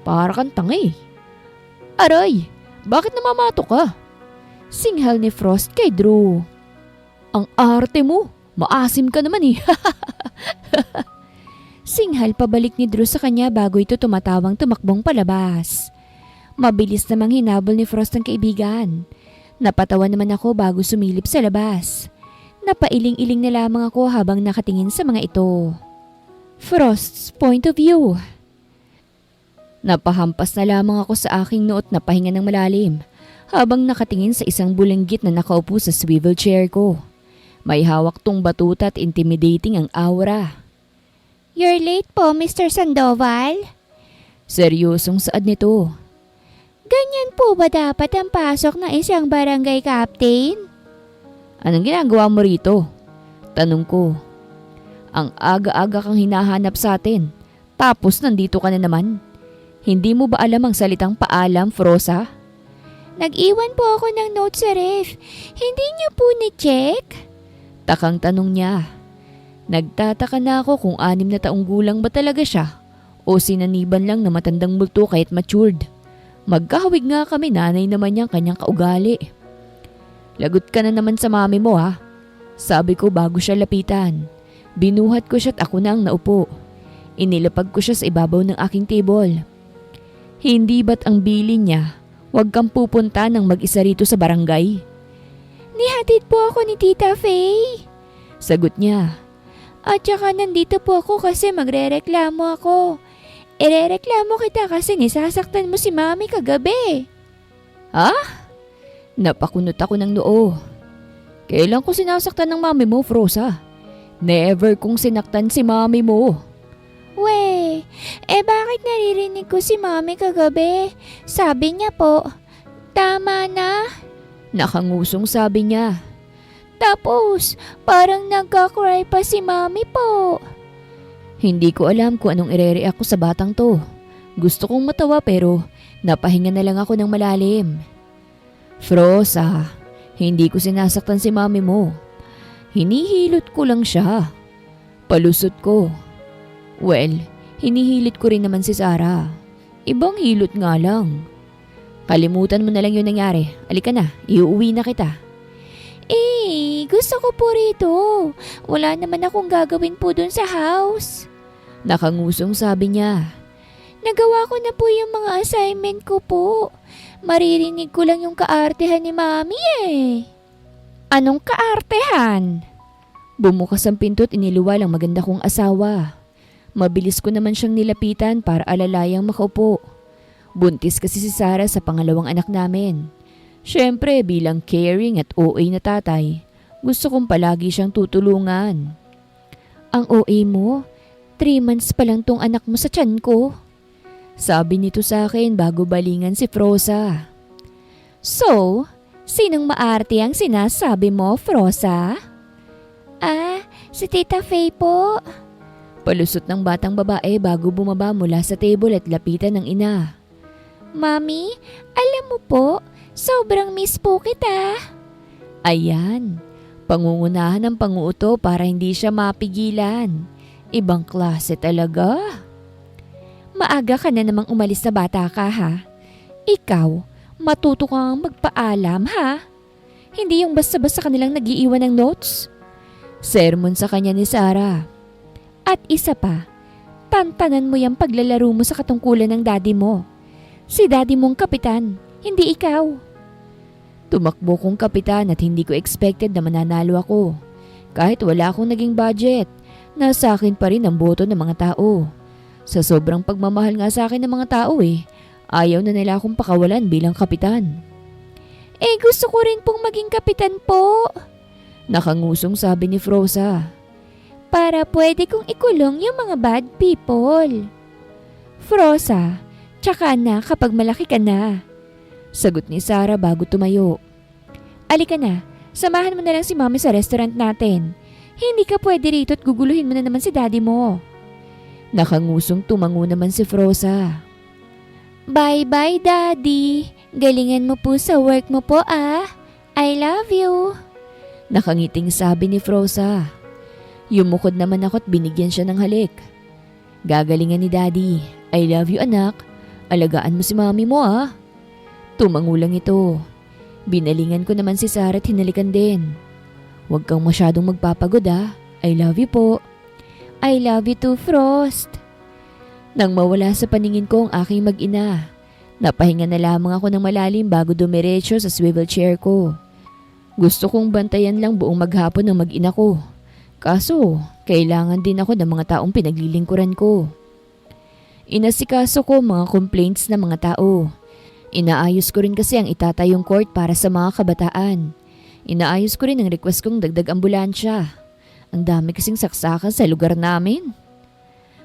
para kang tanga. Aray, bakit namamato ka? Singhal ni Frost kay Drew. Ang arte mo, maasim ka naman eh. Singhal pabalik ni Drew sa kanya bago ito tumatawang tumakbong palabas. Mabilis namang hinabol ni Frost ang kaibigan. Napatawa naman ako bago sumilip sa labas. Napailing-iling na lamang ako habang nakatingin sa mga ito. Frost's point of view. Napahampas na lamang ako sa aking noot na pahinga ng malalim habang nakatingin sa isang bulanggit na nakaupo sa swivel chair ko. May hawak tong batuta at intimidating ang aura. You're late po, Mr. Sandoval. Seryosong saad nito. Ganyan po ba dapat ang pasok ng isang barangay captain? Anong ginagawa mo rito? Tanong ko. Ang aga-aga kang hinahanap sa atin. Tapos nandito ka na naman. Hindi mo ba alam ang salitang paalam, Frosa? Nag-iwan po ako ng note sa ref. Hindi niyo po ni-check? Takang tanong niya. Nagtataka na ako kung 6 na taong gulang ba talaga siya o sinaniban lang na matandang multo kahit matured. Magkahawig nga kami, nanay naman niyang kanyang kaugali. Lagot ka na naman sa mami mo ha. Sabi ko bago siya lapitan. Binuhat ko siya at ako na ang naupo. Inilapag ko siya sa ibabaw ng aking table. Hindi ba't ang bilin niya, huwag kang pupunta ng mag-isa rito sa barangay? Nihatid po ako ni Tita Faye. Sagot niya. At saka nandito po ako kasi magrereklamo ako. Irereklamo kita kasi nisasaktan mo si Mami kagabi. Ha? Napakunot ako ng noo. Kailan ko sinasaktan ng mami mo, Frosa? Never kong sinaktan si mami mo. Bakit naririnig ko si Mami kagabi? Sabi niya po, tama na. Nakangusong sabi niya. Tapos, parang nagka-cry pa si Mami po. Hindi ko alam kung anong ire-react ko sa batang to. Gusto kong matawa pero napahinga na lang ako ng malalim. Frosa, hindi ko sinasaktan si mami mo. Hinihilot ko lang siya. Palusot ko. Well, hinihilit ko rin naman si Sarah. Ibang hilot nga lang. Kalimutan mo na lang yung nangyari. Alika na, iuwi na kita. Gusto ko po rito. Wala naman akong gagawin po dun sa house. Nakangusong sabi niya. Nagawa ko na po yung mga assignment ko po. Maririnig ko lang yung kaartehan ni Mami eh. Anong kaartehan? Bumukas ang pinto at iniluwal ang maganda kong asawa. Mabilis ko naman siyang nilapitan para alalayang makaupo. Buntis kasi si Sarah sa pangalawang anak namin. Siyempre bilang caring at OA na tatay, gusto kong palagi siyang tutulungan. Ang OA mo? 3 months pa lang tong anak mo sa tiyan ko. Sabi nito sa akin bago balingan si Frosa. So, sinong maarte ang sinasabi mo, Frosa? Si Tita Faye po. Palusot ng batang babae bago bumaba mula sa table at lapitan ng ina. Mami, alam mo po, sobrang miss po kita. Ayan, pangungunahan ng panguuto para hindi siya mapigilan. Ibang klase talaga. Maaga ka na namang umalis na bata ka ha. Ikaw, matuto kang magpaalam ha. Hindi yung basta-basta kanilang nag-iiwan ng notes. Sermon sa kanya ni Sarah. At isa pa, tantanan mo yung paglalaro mo sa katungkulan ng daddy mo. Si daddy mong kapitan, hindi ikaw. Tumakbo kong kapitan at hindi ko expected na mananalo ako. Kahit wala akong naging budget, nasa akin pa rin ang boto ng mga tao. Sa sobrang pagmamahal nga sa akin ng mga tao ayaw na nila akong pakawalan bilang kapitan. Gusto ko rin pong maging kapitan po. Nakangusong sabi ni Frosa. Para pwede kong ikulong yung mga bad people. Frosa, tsaka na kapag malaki ka na. Sagot ni Sarah bago tumayo. Alika na, samahan mo na lang si Mami sa restaurant natin. Hindi ka pwede rito at guguluhin mo na naman si daddy mo. Nakangusong tumango naman si Frosa. Bye-bye, Daddy. Galingan mo po sa work mo po I love you. Nakangiting sabi ni Frosa. Yumukod naman ako at binigyan siya ng halik. Gagalingan ni Daddy. I love you anak. Alagaan mo si Mami mo Tumango lang ito. Binalingan ko naman si Sarah at hinalikan din. Huwag kang masyadong magpapagod I love you po. I love you too, Frost. Nang mawala sa paningin ko ang aking mag-ina, napahinga na lamang ako ng malalim bago dumiretso sa swivel chair ko. Gusto kong bantayan lang buong maghapon ng mag-ina ko. Kaso, kailangan din ako ng mga taong pinaglilingkuran ko. Inasikaso ko mga complaints ng mga tao. Inaayos ko rin kasi ang itatayong court para sa mga kabataan. Inaayos ko rin ang request kong dagdag ambulansya. Ang dami kasing saksakan sa lugar namin.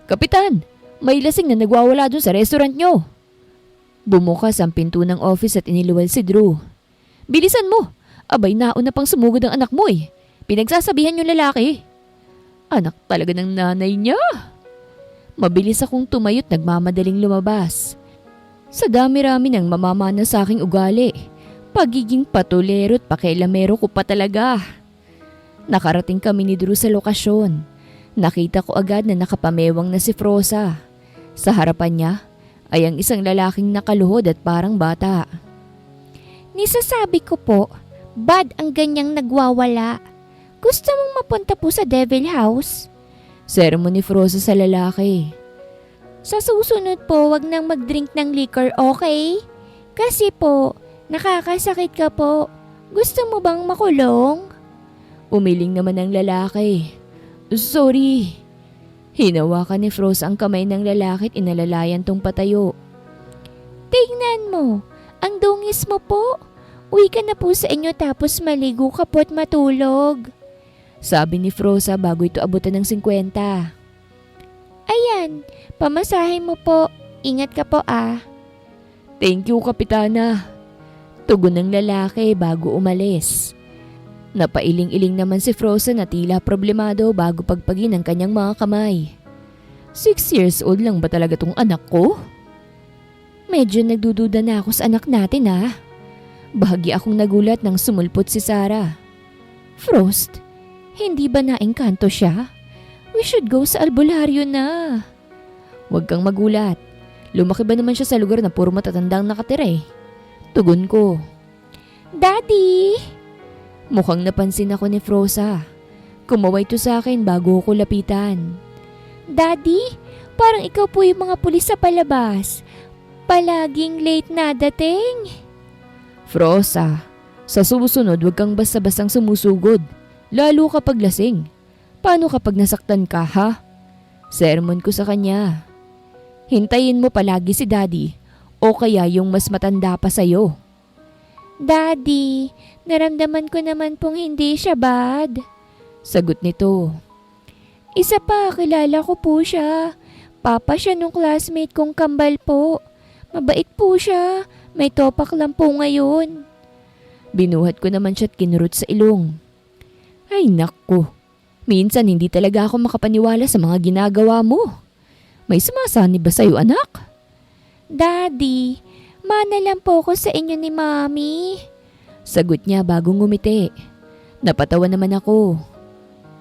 Kapitan, May lasing na nagwawala dun sa restaurant nyo. Bumukas ang pinto ng office at iniluwal si Drew. Bilisan mo! Abay, nauna pang sumugod ang anak mo eh. Pinagsasabihan yung lalaki. Anak talaga ng nanay niya. Mabilis akong tumayo't nagmamadaling lumabas. Sa dami-rami ng mamamana sa aking ugali, pagiging patulero't pakialamero ko pa talaga. Nakarating kami ni Drew sa lokasyon. Nakita ko agad na nakapamewang na si Froza. Sa harapan niya ay ang isang lalaking nakaluhod at parang bata. Nisasabi ko po, bad ang ganyang nagwawala. Gusto mong mapunta po sa Devil House? Sermon ni Froza sa lalaki. Sa susunod po, wag nang mag-drink ng liquor, okay? Kasi po, nakakasakit ka po. Gusto mo bang makulong? Umiling naman ang lalaki. Sorry. Hinawakan ni Froza ang kamay ng lalaki at inalalayan tong patayo. Tingnan mo, ang dungis mo po. Uwi ka na po sa inyo tapos maligo ka po at matulog. Sabi ni Froza bago ito abutan ng 50. Ayan, pamasahe mo po. Ingat ka po ah. Thank you, Kapitana. Tugon ng lalaki bago umalis. Napailing-iling naman si Froza na tila problemado bago pagpagin ang kanyang mga kamay. 6 years old lang ba talaga tong anak ko? Medyo nagdududa na ako sa anak natin ah. Bahagi akong nagulat nang sumulpot si Sarah. Frost, hindi ba naengkanto siya? We should go sa albularyo na. Huwag kang magulat. Lumaki ba naman siya sa lugar na puro matatandang nakatira eh? Tugon ko. Daddy! Mukhang napansin ako ni Froza. Kumaway to sa akin bago ko lapitan. Daddy, parang ikaw po yung mga pulis sa palabas. Palaging late na dating. Froza, sa susunod huwag kang basta-bastang sumusugod. Lalo kapag lasing. Paano kapag nasaktan ka ha? Sermon ko sa kanya. Hintayin mo palagi si Daddy o kaya yung mas matanda pa sa'yo. Daddy, naramdaman ko naman pong hindi siya bad. Sagot nito. Isa pa, kilala ko po siya. Papa siya nung classmate kong kambal po. Mabait po siya. May topak lang po ngayon. Binuhat ko naman siya at kinurot sa ilong. Ay naku, minsan hindi talaga ako makapaniwala sa mga ginagawa mo. May sumasani ba sa'yo anak? Daddy, mana lang po ko sa inyo ni Mommy. Sagot niya bago ngumiti. Napatawa naman ako.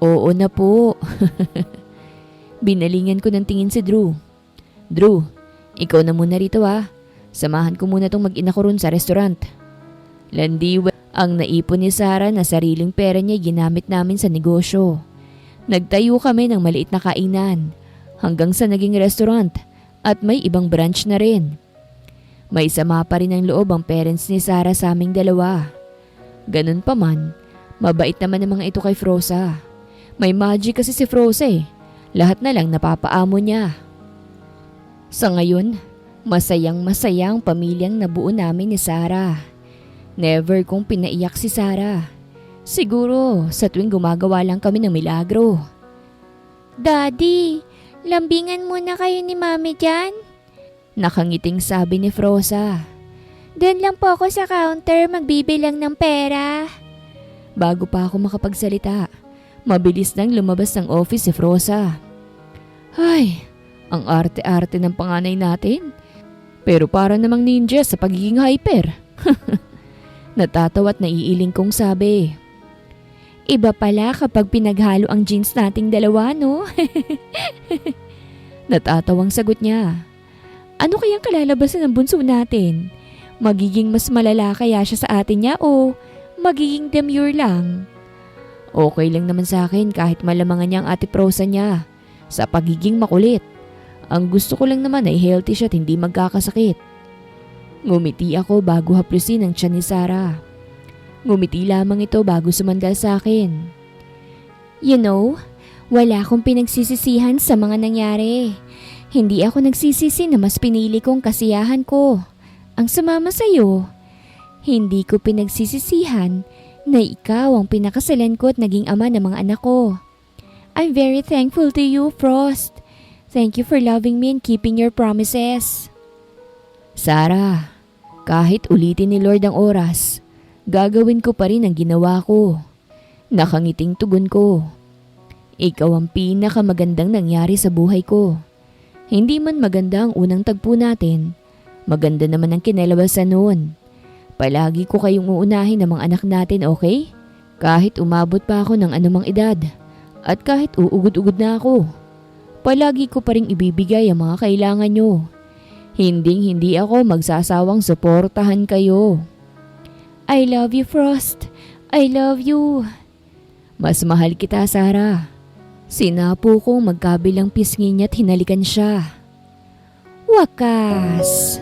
Oo na po. Binalingan ko ng tingin si Drew. Drew, ikaw na muna rito ah. Samahan ko muna tong mag-ina ko ron sa restaurant. Landiwa ang naipon ni Sarah na sariling pera niya ginamit namin sa negosyo. Nagtayo kami ng maliit na kainan hanggang sa naging restaurant at may ibang branch na rin. May sama pa rin ang loob ang parents ni Sarah sa aming dalawa. Ganun pa man, mabait naman ang mga ito kay Froza. May magic kasi si Froza eh. Lahat na lang napapaamo niya. Sa ngayon, masayang-masayang pamilyang nabuo namin ni Sarah. Never kong pinaiyak si Sarah. Siguro sa tuwing gumagawa lang kami ng milagro. Daddy, lambingan muna kayo ni Mami dyan. Nakangiting sabi ni Froza. Doon lang po ako sa counter magbibilang ng pera. Bago pa ako makapagsalita, mabilis nang lumabas ng office si Froza. Ay, ang arte-arte ng panganay natin. Pero para namang ninja sa pagiging hyper. Natatawa at naiiling kong sabi. Iba pala kapag pinaghalo ang jeans nating dalawa, no? Natatawang sagot niya. Ano kayang kalalabasan ng bunso natin? Magiging mas malala kaya siya sa atin niya o magiging demure lang? Okay lang naman sa akin kahit malamangan niya ang ate Froza niya sa pagiging makulit. Ang gusto ko lang naman ay healthy siya at hindi magkakasakit. Ngumiti ako bago haplusin ang tiyan ni Sarah. Ngumiti lamang ito bago sumandal sa akin. You know, wala akong pinagsisisihan sa mga nangyari. Hindi ako nagsisisi na mas pinili kong kasiyahan ko ang sumama sa'yo. Hindi ko pinagsisisihan na ikaw ang pinakasalan ko at naging ama ng mga anak ko. I'm very thankful to you, Frost. Thank you for loving me and keeping your promises. Sarah, kahit ulitin ni Lord ang oras, gagawin ko pa rin ang ginawa ko. Nakangiting tugon ko. Ikaw ang pinakamagandang nangyari sa buhay ko. Hindi man maganda ang unang tagpo natin, maganda naman ang kinalabasan noon. Palagi ko kayong uunahin ng mga anak natin, okay? Kahit umabot pa ako ng anumang edad at kahit uugod-ugod na ako, palagi ko pa rin ibibigay ang mga kailangan nyo. Hindi ako magsasawang suportahan kayo. I love you, Frost. I love you. Mas mahal kita, Sarah. Sinapo kong magkabilang pisngi niya at hinalikan siya. Wakas.